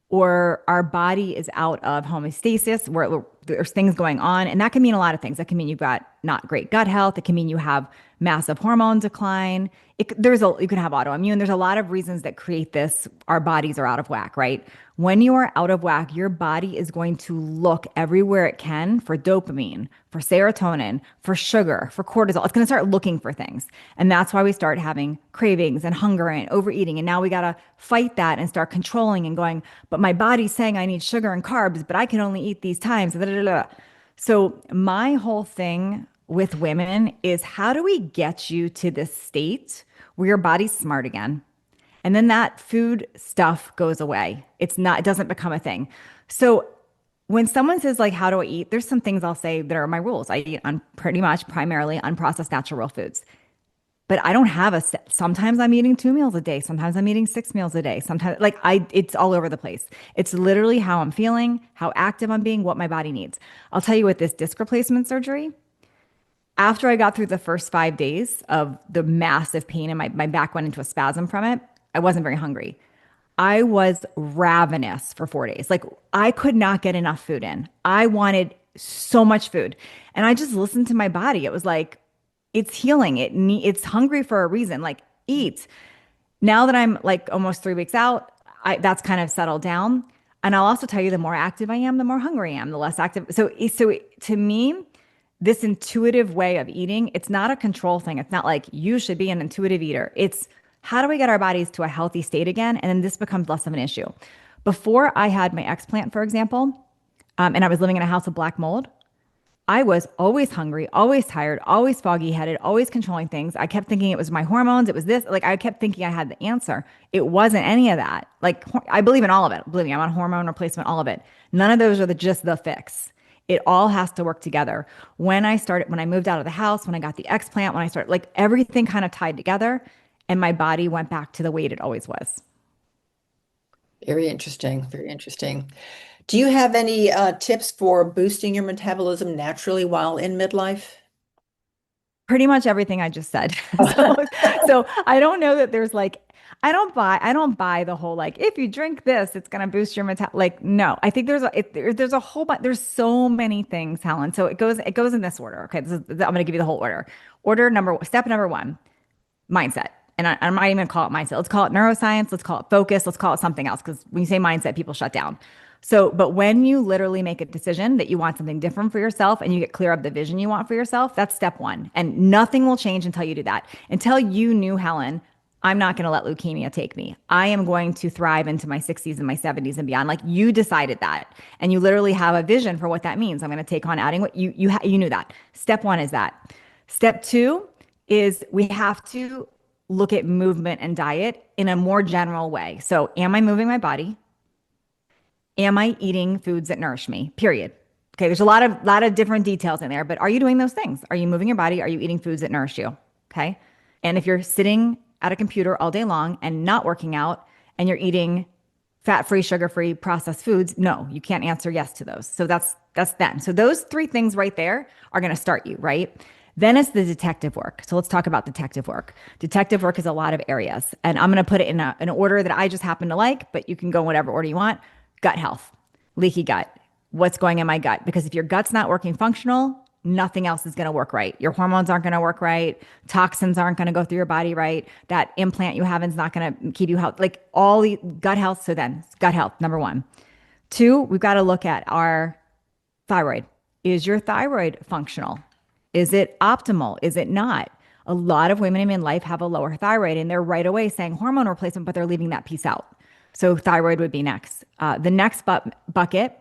or our body is out of homeostasis, where there's things going on, and that can mean a lot of things. That can mean you've got not great gut health. It can mean you have massive hormone decline. You can have autoimmune. There's a lot of reasons that create this. Our bodies are out of whack, right? When you are out of whack, your body is going to look everywhere it can for dopamine, for serotonin, for sugar, for cortisol. It's going to start looking for things. And that's why we start having cravings and hunger and overeating. And now we got to fight that and start controlling and going, but my body's saying I need sugar and carbs, but I can only eat these times. Da, da, da, da. So my whole thing with women is how do we get you to this state where your body's smart again? And then that food stuff goes away. It doesn't become a thing. So when someone says like, how do I eat? There's some things I'll say that are my rules. I eat on pretty much primarily unprocessed natural real foods. But I don't have sometimes I'm eating 2 meals a day. Sometimes I'm eating 6 meals a day. Sometimes it's all over the place. It's literally how I'm feeling, how active I'm being, what my body needs. I'll tell you with this disc replacement surgery, after I got through the first 5 days of the massive pain and my back went into a spasm from it, I wasn't very hungry. I was ravenous for 4 days. Like I could not get enough food in. I wanted so much food. And I just listened to my body. It was like, it's healing. It's hungry for a reason. Like eat. Now that I'm like almost 3 weeks out, that's kind of settled down. And I'll also tell you, the more active I am, the more hungry I am, the less active. So to me, this intuitive way of eating, it's not a control thing. It's not like you should be an intuitive eater. It's how do we get our bodies to a healthy state again? And then this becomes less of an issue. Before I had my explant, for example, and I was living in a house with black mold, I was always hungry, always tired, always foggy headed, always controlling things. I kept thinking it was my hormones. It was this. Like I kept thinking I had the answer. It wasn't any of that. Like I believe in all of it. Believe me, I'm on hormone replacement, all of it. None of those are just the fix. It all has to work together. When I moved out of the house, when I got the explant, when I started, like everything kind of tied together and my body went back to the weight it always was. Very interesting. Very interesting. Do you have any tips for boosting your metabolism naturally while in midlife? Pretty much everything I just said. So I don't know that there's like I don't buy the whole like if you drink this it's gonna boost your like no. I think there's a whole bunch there's so many things, Helen. So it goes in this order. Okay, I'm gonna give you the whole order. Step number one, mindset. And I'm not even gonna call it mindset. Let's call it neuroscience. Let's call it focus. Let's call it something else. Because when you say mindset, people shut down. So, but when you literally make a decision that you want something different for yourself and you get clear of the vision you want for yourself, that's step one. And nothing will change until you do that. Until you knew, Helen, I'm not going to let leukemia take me. I am going to thrive into my 60s and my 70s and beyond. Like you decided that, and you literally have a vision for what that means. I'm going to take on adding what you knew that. Step one is that. Step two is we have to look at movement and diet in a more general way. So, am I moving my body? Am I eating foods that nourish me? Period. Okay, there's a lot of different details in there, but are you doing those things? Are you moving your body? Are you eating foods that nourish you? Okay. And if you're sitting at a computer all day long and not working out and you're eating fat-free, sugar-free processed foods, no, you can't answer yes to those. So that's then. So those three things right there are going to start you, right? Then it's the detective work. So let's talk about detective work. Detective work is a lot of areas, and I'm going to put it in an order that I just happen to like, but you can go in whatever order you want. Gut health, leaky gut, what's going in my gut? Because if your gut's not working functional, nothing else is going to work right. Your hormones aren't going to work right. Toxins aren't going to go through your body right. That implant you have is not going to keep you healthy. Like all the gut health. So then gut health, number one. Two, we've got to look at our thyroid. Is your thyroid functional? Is it optimal? Is it not? A lot of women in midlife have a lower thyroid and they're right away saying hormone replacement, but they're leaving that piece out. So thyroid would be next. The next bucket,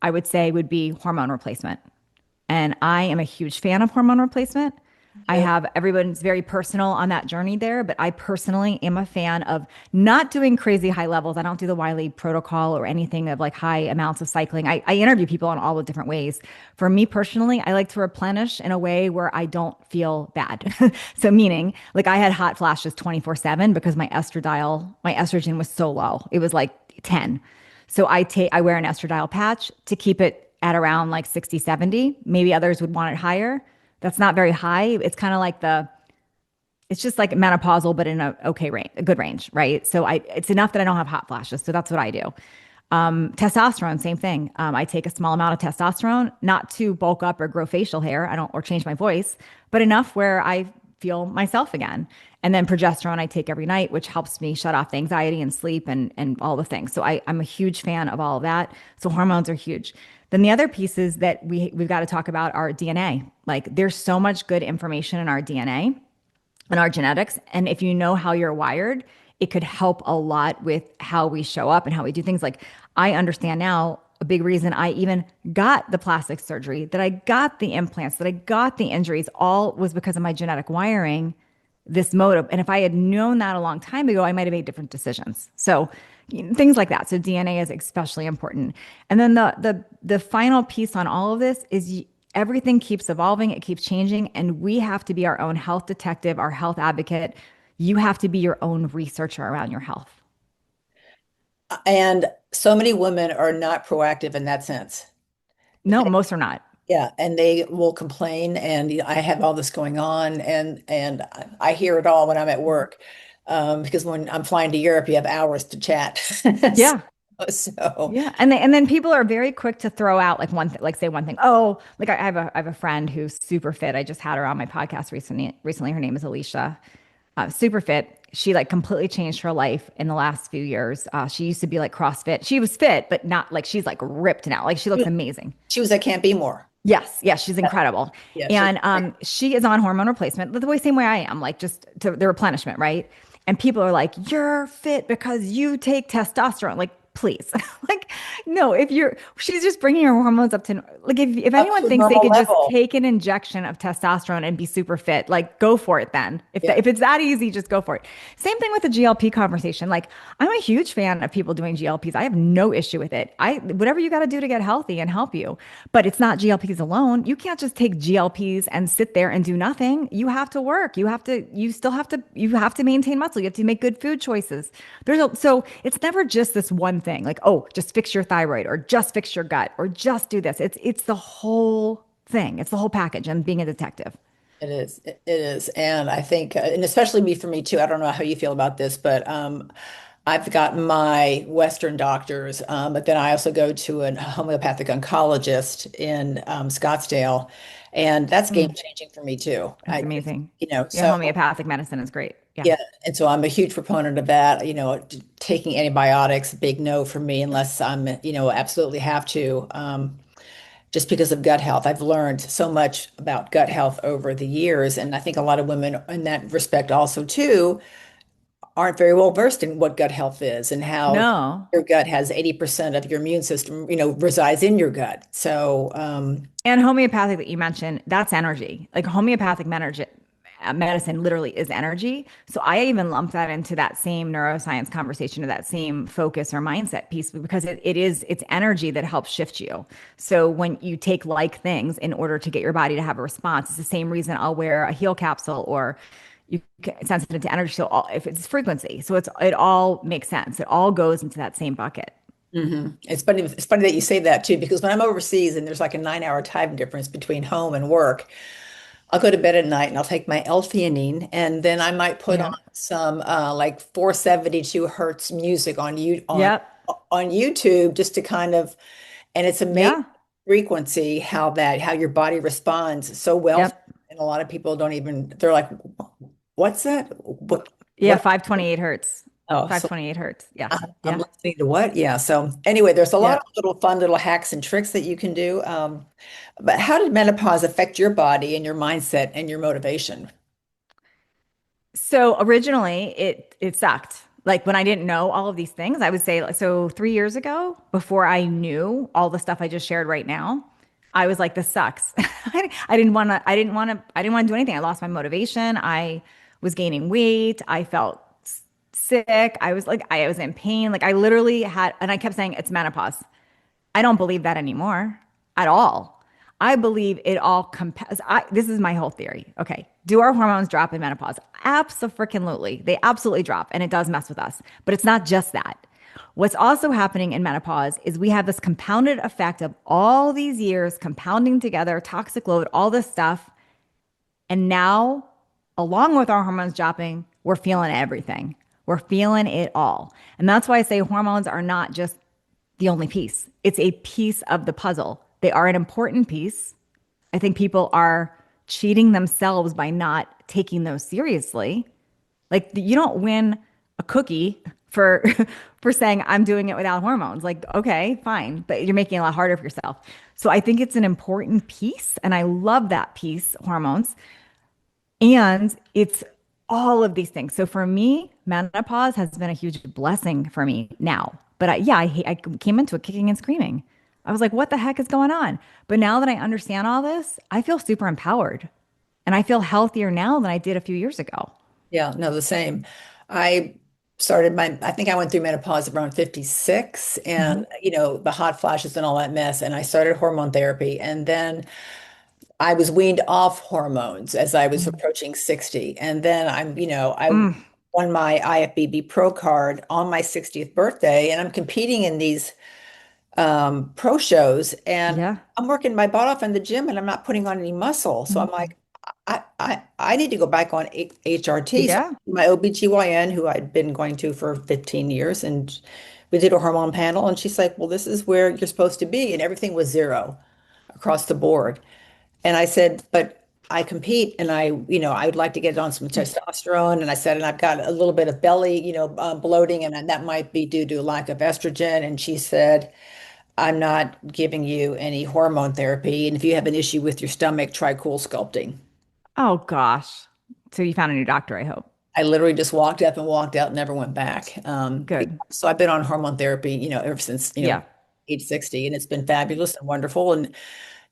I would say, would be hormone replacement. And I am a huge fan of hormone replacement. I have everyone's very personal on that journey there, but I personally am a fan of not doing crazy high levels. I don't do the Wiley protocol or anything of like high amounts of cycling. I interview people in all the different ways. For me personally, I like to replenish in a way where I don't feel bad. So meaning like I had hot flashes 24/7 because my estrogen was so low. It was like 10. So I wear an estradiol patch to keep it at around like 60, 70. Maybe others would want it higher. That's not very high. It's kind of like it's just like menopausal, but in a good range, right? So it's enough that I don't have hot flashes. So that's what I do. Testosterone, same thing. I take a small amount of testosterone, not to bulk up or grow facial hair. or change my voice, but enough where I feel myself again. And then progesterone I take every night, which helps me shut off the anxiety and sleep and all the things. So I'm a huge fan of all of that. So hormones are huge. Then the other pieces that we've got to talk about are DNA. Like there's so much good information in our DNA and our genetics. And if you know how you're wired, it could help a lot with how we show up and how we do things. Like I understand now a big reason I even got the plastic surgery, that I got the implants, that I got the injuries, all was because of my genetic wiring, this motive. And if I had known that a long time ago, I might have made different decisions. So things like that. So DNA is especially important. And then the final piece on all of this is everything keeps evolving, it keeps changing, and we have to be our own health detective, our health advocate. You have to be your own researcher around your health. And so many women are not proactive in that sense. No, most are not. Yeah, and they will complain, and I have all this going on, and I hear it all when I'm at work, because when I'm flying to Europe, you have hours to chat. Yeah. So yeah, and then people are very quick to throw out like say one thing. Oh, like I have a friend who's super fit. I just had her on my podcast recently. Her name is Alicia. Super fit. She like completely changed her life in the last few years. She used to be like CrossFit. She was fit, but not like she's like ripped now. Like she looks amazing. she was at Can't Be More. Yes, she's incredible. Yeah, and she is on hormone replacement the same way I am, like just to the replenishment, right? And people are like, "You're fit because you take testosterone." Like, please, like, no. She's just bringing her hormones up to like if anyone thinks they can just take an injection of testosterone and be super fit, like go for it. Then if it's that easy, just go for it. Same thing with the GLP conversation. Like, I'm a huge fan of people doing GLPs. I have no issue with it. Whatever you got to do to get healthy and help you, but it's not GLPs alone. You can't just take GLPs and sit there and do nothing. You have to work. You have to maintain muscle. You have to make good food choices. So it's never just this one thing, like, oh, just fix your thyroid or just fix your gut or just do this. It's the whole thing. It's the whole package and being a detective. It is. It is. And I think, and especially for me too, I don't know how you feel about this, but I've got my Western doctors, but then I also go to a homeopathic oncologist in Scottsdale, and that's game changing for me too. That's amazing. You know, Yeah, so homeopathic medicine is great. Yeah. Yeah, and so I'm a huge proponent of that. Taking antibiotics, big no for me unless I'm, absolutely have to. Just because of gut health. I've learned so much about gut health over the years, and I think a lot of women in that respect also too aren't very well versed in what gut health is and how No. your gut has 80% of your immune system, resides in your gut. So, And homeopathic that you mentioned, that's energy. Like homeopathic medicine literally is energy. So I even lump that into that same neuroscience conversation or that same focus or mindset piece because it's energy that helps shift you. So when you take like things in order to get your body to have a response, it's the same reason I'll wear a heal capsule or it's sensitive to energy. So if it's frequency, so it all makes sense. It all goes into that same bucket. it's funny. It's funny that you say that too, because when I'm overseas and there's like a 9 hour time difference between home and work, I'll go to bed at night and I'll take my L-theanine and then I might put on Yeah. some like 472 hertz music Yep. on YouTube just to kind of, and it's amazing Yeah. frequency how your body responds so well. Yep. And a lot of people don't even, they're like, what's that? Yeah. What? 528 hertz. Oh, so 528 hertz. Yeah. I'm Yeah. listening to what? Yeah. So anyway, there's a lot Yeah. of little fun little hacks and tricks that you can do. But how did menopause affect your body and your mindset and your motivation? So originally it sucked. Like when I didn't know all of these things, I would say like, so 3 years ago, before I knew all the stuff I just shared right now, I was like, this sucks. I didn't want to do anything. I lost my motivation. I was gaining weight. I felt sick. I was in pain. Like I literally had, and I kept saying it's menopause. I don't believe that anymore at all. I believe it all compounds. This is my whole theory. Okay. Do our hormones drop in menopause? Absolutely. They absolutely drop and it does mess with us. But it's not just that. What's also happening in menopause is we have this compounded effect of all these years compounding together, toxic load, all this stuff. And now, along with our hormones dropping, we're feeling everything. We're feeling it all. And that's why I say hormones are not just the only piece. It's a piece of the puzzle. They are an important piece. I think people are cheating themselves by not taking those seriously. Like you don't win a cookie for for saying I'm doing it without hormones. Like okay, fine, but you're making it a lot harder for yourself. So I think it's an important piece and I love that piece, hormones. And it's all of these things. So for me, menopause has been a huge blessing for me now. But I came into it kicking and screaming. I was like, what the heck is going on? But now that I understand all this, I feel super empowered and I feel healthier now than I did a few years ago. Yeah, no, the same. I I think I went through menopause around 56 Mhm. and, the hot flashes and all that mess. And I started hormone therapy. And then I was weaned off hormones as I was Mhm. approaching 60. And then I Mm, won my IFBB Pro card on my 60th birthday. And I'm competing in these pro shows and yeah. I'm working my butt off in the gym and I'm not putting on any muscle. So I'm Mhm. like, I need to go back on HRT. So Yeah. my OBGYN, who I'd been going to for 15 years, and we did a hormone panel, and she's like, well, this is where you're supposed to be. And everything was zero across the board. And I said, but I compete and I would like to get on some testosterone. And I said, and I've got a little bit of belly, bloating, and that might be due to lack of estrogen. And she said, I'm not giving you any hormone therapy. And if you have an issue with your stomach, try cool sculpting. Oh gosh. So you found a new doctor, I hope. I literally just walked up and walked out and never went back. Good. So I've been on hormone therapy, ever since, Yeah. age 60, and it's been fabulous and wonderful. And,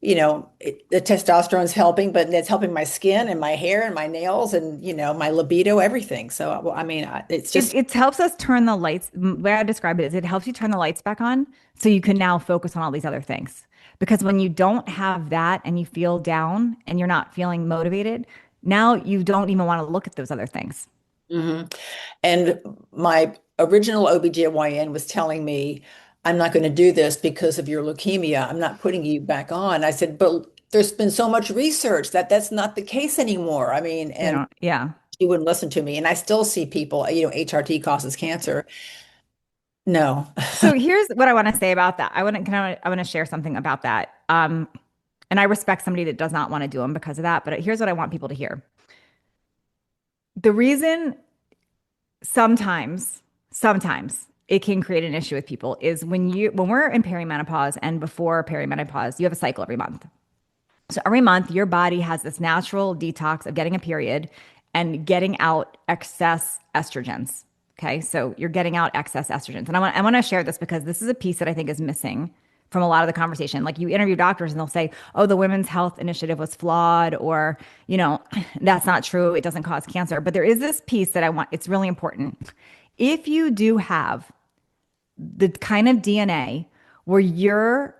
the testosterone is helping, but it's helping my skin and my hair and my nails and, my libido, everything. So, well, I mean, it's It just, it helps us turn the lights. The way I describe it is it helps you turn the lights back on so you can now focus on all these other things. Because when you don't have that and you feel down and you're not feeling motivated, now you don't even want to look at those other things. Mhm. And my original OBGYN was telling me, I'm not going to do this because of your leukemia. I'm not putting you back on. I said, but there's been so much research that that's not the case anymore. I mean, They and don't, yeah. she wouldn't listen to me. And I still see people, HRT causes cancer. No. So here's what I want to say about that. I want to share something about that. And I respect somebody that does not want to do them because of that, but here's what I want people to hear. The reason sometimes it can create an issue with people is when we're in perimenopause and before perimenopause, you have a cycle every month. So every month, your body has this natural detox of getting a period and getting out excess estrogens. Okay, so you're getting out excess estrogens, and I want to share this because this is a piece that I think is missing from a lot of the conversation. Like you interview doctors and they'll say, "Oh, the Women's Health Initiative was flawed," or that's not true. It doesn't cause cancer. But there is this piece that I want. It's really important. If you do have the kind of DNA where your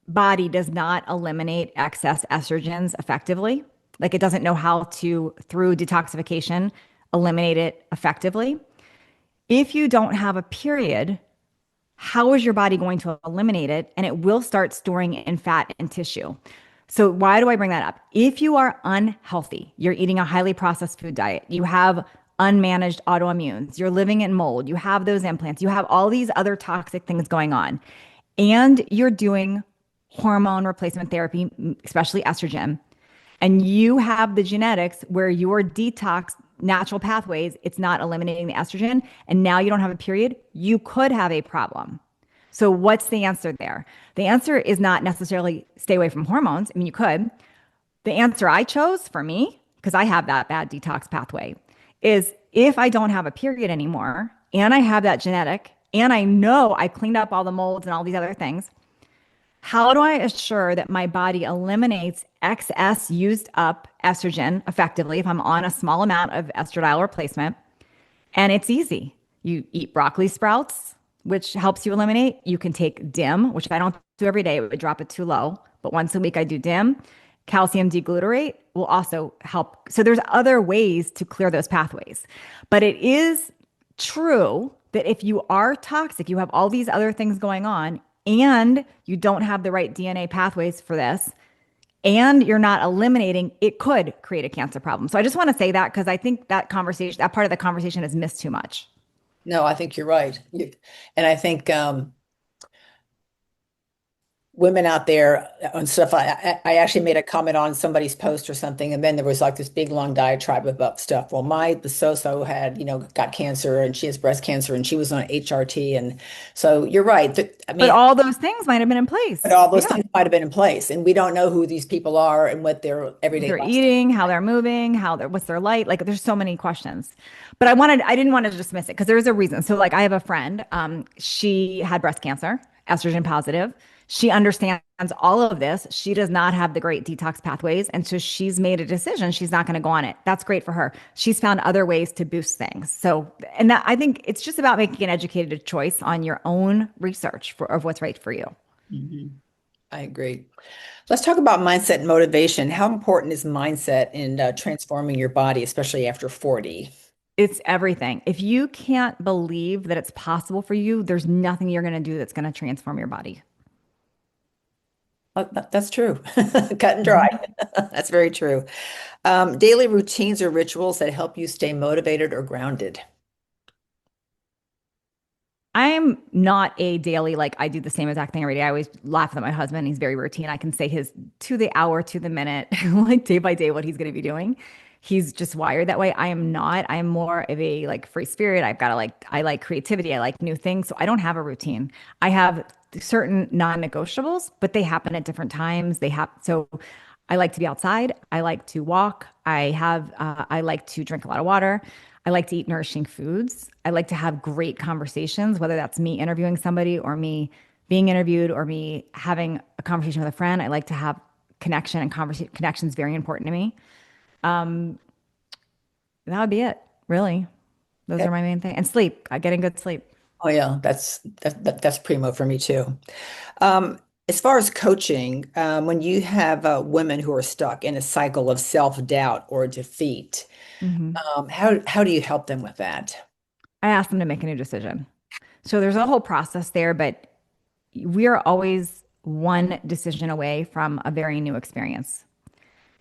body does not eliminate excess estrogens effectively, like it doesn't know how to, through detoxification, eliminate it effectively. If you don't have a period, how is your body going to eliminate it? And it will start storing in fat and tissue. So why do I bring that up? If you are unhealthy, you're eating a highly processed food diet, you have unmanaged autoimmunes, you're living in mold, you have those implants, you have all these other toxic things going on, and you're doing hormone replacement therapy, especially estrogen, and you have the genetics where your detox natural pathways, it's not eliminating the estrogen, and now you don't have a period, you could have a problem. So what's the answer there? The answer is not necessarily stay away from hormones. I mean, you could. The answer I chose for me, because I have that bad detox pathway, is if I don't have a period anymore and I have that genetic and I know I cleaned up all the molds and all these other things, how do I assure that my body eliminates excess used up estrogen effectively if I'm on a small amount of estradiol replacement? And it's easy. You eat broccoli sprouts, which helps you eliminate. You can take DIM, which I don't do every day. It would drop it too low. But once a week I do DIM. Calcium deglutarate will also help. So there's other ways to clear those pathways. But it is true that if you are toxic, you have all these other things going on, and you don't have the right DNA pathways for this, and you're not eliminating, it could create a cancer problem. So I just want to say that because I think that conversation, that part of the conversation is missed too much. No, I think you're right. And I think women out there and stuff. I actually made a comment on somebody's post or something, and then there was like this big long diatribe about stuff. Well, the so-so had, got cancer and she has breast cancer and she was on HRT. And so you're right. I mean, But all those things might have been in place. but all those Yeah. things might have been in place, and we don't know who these people are and what their everyday They're lifestyle. eating, how they're moving, what's their light. Like there's so many questions. But I didn't want to dismiss it because there's a reason. So like I have a friend, she had breast cancer, estrogen positive. She understands all of this. She does not have the great detox pathways. And so she's made a decision. She's not going to go on it. That's great for her. She's found other ways to boost things. So, and that I think it's just about making an educated choice on your own research of what's right for you. Mhm. I agree. Let's talk about mindset and motivation. How important is mindset in transforming your body, especially after 40? It's everything. If you can't believe that it's possible for you, there's nothing you're going to do that's going to transform your body. That's true. Cut and dry. That's very true. Daily routines or rituals that help you stay motivated or grounded. I'm not a daily, like I do the same exact thing every day. I always laugh at my husband. He's very routine. I can say his to the hour, to the minute, like day by day, what he's going to be doing. He's just wired that way. I am not. I'm more of a like free spirit. I like creativity. I like new things. So I don't have a routine. I have certain non-negotiables, but they happen at different times. So I like to be outside. I like to walk. I like to drink a lot of water. I like to eat nourishing foods. I like to have great conversations, whether that's me interviewing somebody or me being interviewed or me having a conversation with a friend. I like to have connection, and conversation. Connection is very important to me. Um, that would be it, really. Those Okay. are my main thing. And sleep, getting good sleep. Oh yeah, that's primo for me too. As far as coaching, when you have women who are stuck in a cycle of self-doubt or defeat, Mhm. how do you help them with that? I ask them to make a new decision. So there's a whole process there, but we are always one decision away from a very new experience.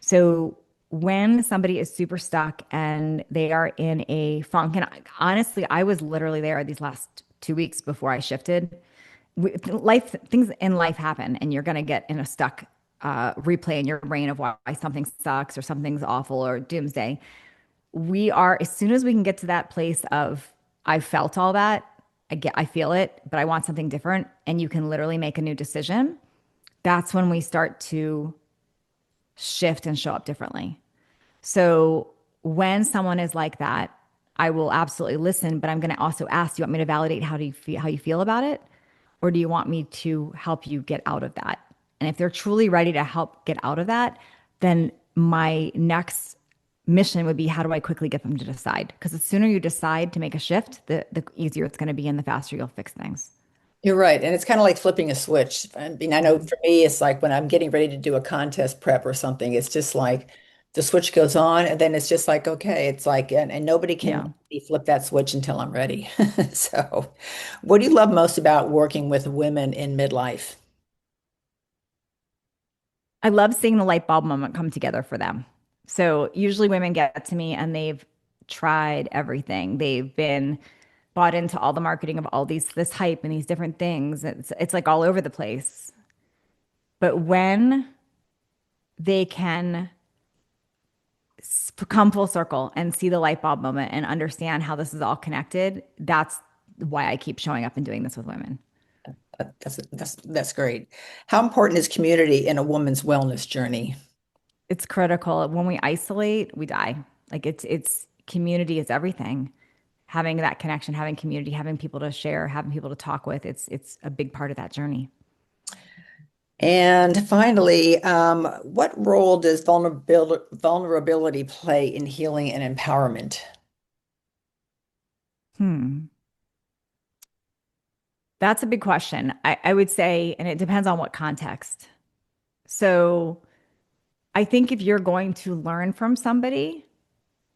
So when somebody is super stuck and they are in a funk, and honestly, I was literally there these last 2 weeks before I shifted. Things in life happen, and you're going to get in a stuck replay in your brain of why something sucks or something's awful or doomsday. As soon as we can get to that place of I felt all that. I feel it, but I want something different. And you can literally make a new decision. That's when we start to shift and show up differently. So when someone is like that, I will absolutely listen, but I'm going to also ask, do you want me to validate how you feel about it? Or do you want me to help you get out of that? And if they're truly ready to help get out of that, then my next mission would be, how do I quickly get them to decide? Because the sooner you decide to make a shift, the easier it's going to be and the faster you'll fix things. You're right. And it's kind of like flipping a switch. I mean, I know Mhm. for me, it's like when I'm getting ready to do a contest prep or something, it's just like the switch goes on and then it's just like, okay, it's like, and nobody can Yeah. flip that switch until I'm ready. So, what do you love most about working with women in midlife? I love seeing the light bulb moment come together for them. So usually women get to me and they've tried everything. They've been bought into all the marketing of all this hype and these different things. It's like all over the place. But when they can come full circle and see the light bulb moment and understand how this is all connected, that's why I keep showing up and doing this with women. That's great. How important is community in a woman's wellness journey? It's critical. When we isolate, we die. Like it's community is everything. Having that connection, having community, having people to share, having people to talk with, it's a big part of that journey. And finally, what role does vulnerability play in healing and empowerment? Hmm. That's a big question. I would say, and it depends on what context. So I think if you're going to learn from somebody,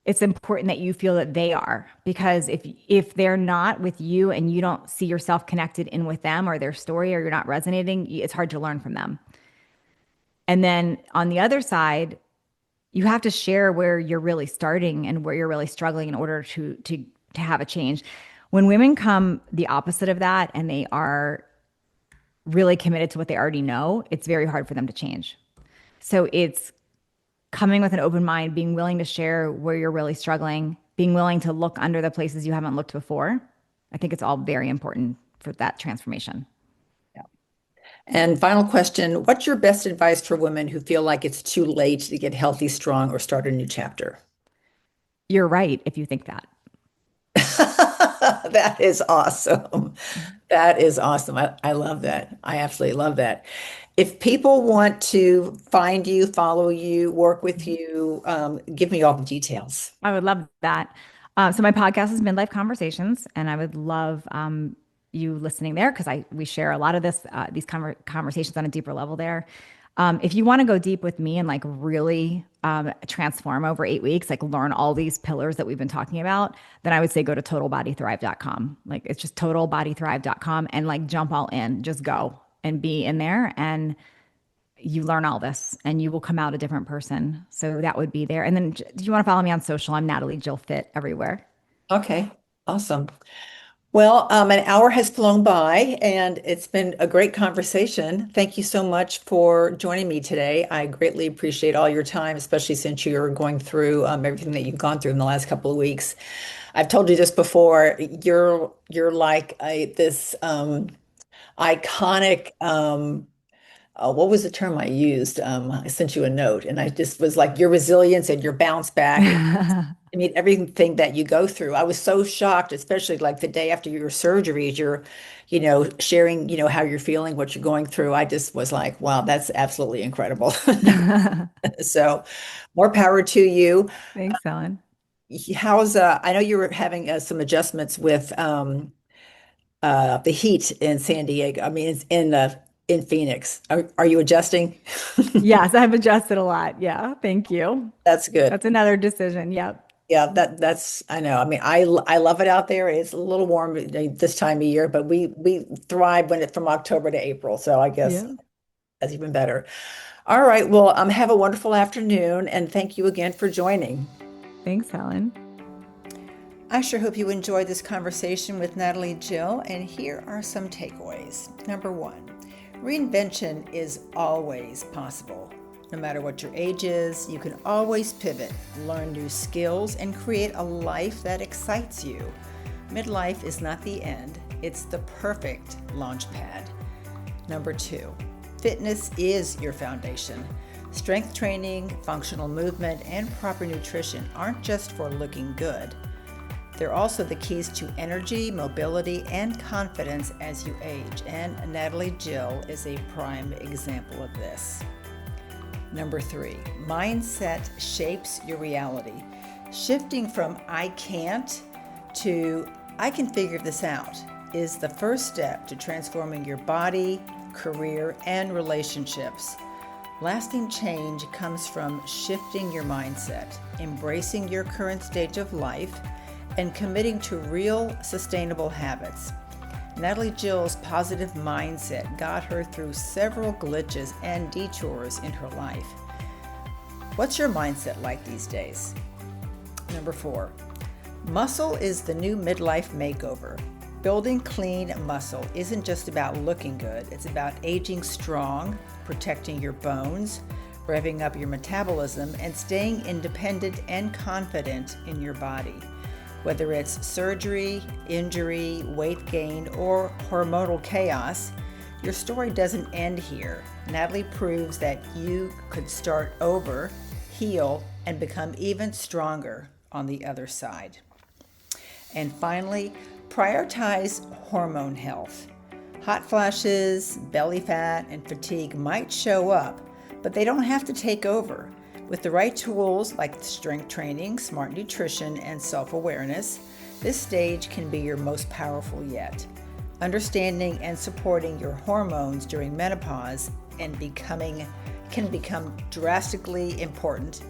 it's important that you feel that they are, because if they're not with you and you don't see yourself connected in with them or their story, or you're not resonating, it's hard to learn from them. And then on the other side, you have to share where you're really starting and where you're really struggling in order to have a change. When women come the opposite of that and they are really committed to what they already know, it's very hard for them to change. So it's coming with an open mind, being willing to share where you're really struggling, being willing to look under the places you haven't looked before. I think it's all very important for that transformation. Yeah. And final question, what's your best advice for women who feel like it's too late to get healthy, strong, or start a new chapter? You're right if you think that. That is awesome. That is awesome. I love that. I absolutely love that. If people want to find you, follow you, work with you, give me all the details. I would love that. So my podcast is Midlife Conversations, and I would love you listening there, because I we share a lot of these conversations on a deeper level there. If you want to go deep with me and like really transform over 8 weeks, like learn all these pillars that we've been talking about, then I would say go to totalbodythrive.com. Like it's just totalbodythrive.com, and like jump all in, just go and be in there, and you learn all this and you will come out a different person. So that would be there. And then do you want to follow me on social? I'm Natalie Jill Fit everywhere. Okay, awesome. Well, an hour has flown by and it's been a great conversation. Thank you so much for joining me today. I greatly appreciate all your time, especially since you're going through everything that you've gone through in the last couple of weeks. I've told you this before. You're like this iconic. What was the term I used? I sent you a note, and I just was like your resilience and your bounce back. I mean, everything that you go through. I was so shocked, especially like the day after your surgeries, you're, sharing, how you're feeling, what you're going through. I just was like, wow, that's absolutely incredible. So, more power to you. Thanks, Ellen. I know you were having some adjustments with the heat in San Diego. I mean, it's in Phoenix. Are you adjusting? Yes, I've adjusted a lot. Yeah, thank you. That's good. That's another decision. Yep. Yeah, that's I know. I mean, I love it out there. It's a little warm this time of year, but we thrive when it's from October to April. So I guess Yeah. that's even better. All right. Well, have a wonderful afternoon, and thank you again for joining. Thanks, Helen. I sure hope you enjoyed this conversation with Natalie Jill, and here are some takeaways. Number one, reinvention is always possible. No matter what your age is, you can always pivot, learn new skills, and create a life that excites you. Midlife is not the end, it's the perfect launch pad. Number 2, fitness is your foundation. Strength training, functional movement, and proper nutrition aren't just for looking good. They're also the keys to energy, mobility, and confidence as you age, and Natalie Jill is a prime example of this. Number 3, mindset shapes your reality. Shifting from I can't to I can figure this out is the first step to transforming your body, career, and relationships. Lasting change comes from shifting your mindset, embracing your current stage of life, and committing to real, sustainable habits. Natalie Jill's positive mindset got her through several glitches and detours in her life. What's your mindset like these days? Number 4, muscle is the new midlife makeover. Building clean muscle isn't just about looking good, it's about aging strong, protecting your bones, revving up your metabolism, and staying independent and confident in your body. Whether it's surgery, injury, weight gain, or hormonal chaos, your story doesn't end here. Natalie proves that you could start over, heal, and become even stronger on the other side. And finally, prioritize hormone health. Hot flashes, belly fat, and fatigue might show up, but they don't have to take over. With the right tools like strength training, smart nutrition, and self-awareness, this stage can be your most powerful yet. Understanding and supporting your hormones during menopause can become drastically important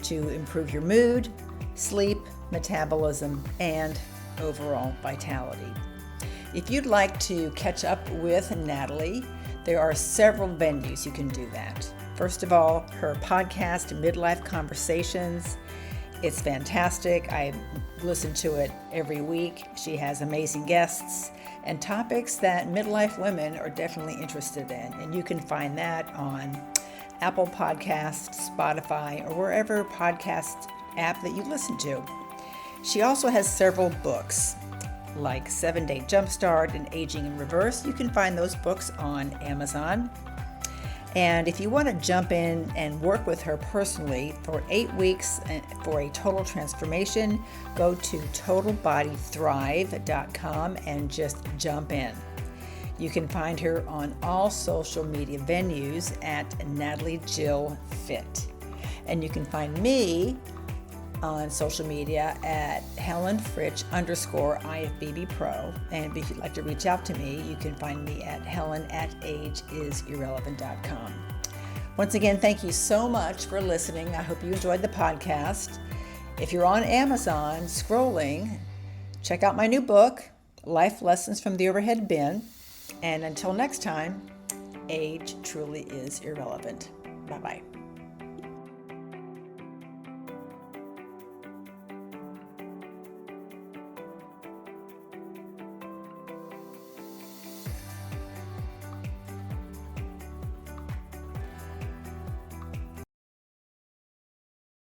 to improve your mood, sleep, metabolism, and overall vitality. If you'd like to catch up with Natalie, there are several venues you can do that. First of all, her podcast, Midlife Conversations. It's fantastic. I listen to it every week. She has amazing guests and topics that midlife women are definitely interested in. And you can find that on Apple Podcasts, Spotify, or wherever podcast app that you listen to. She also has several books like 7-Day Jumpstart and Aging in Reverse. You can find those books on Amazon. And if you want to jump in and work with her personally for 8 weeks for a total transformation, go to totalbodythrive.com and just jump in. You can find her on all social media venues at Natalie Jill Fit. And you can find me on social media at HelenFritch_IFBB And if you'd like to reach out to me, you can find me at helen@ageisilrelevant.com. Once again, thank you so much for listening. I hope you enjoyed the podcast. If you're on Amazon scrolling, check out my new book, Life Lessons from the Overhead Bin. And until next time, age truly is irrelevant. Bye-bye.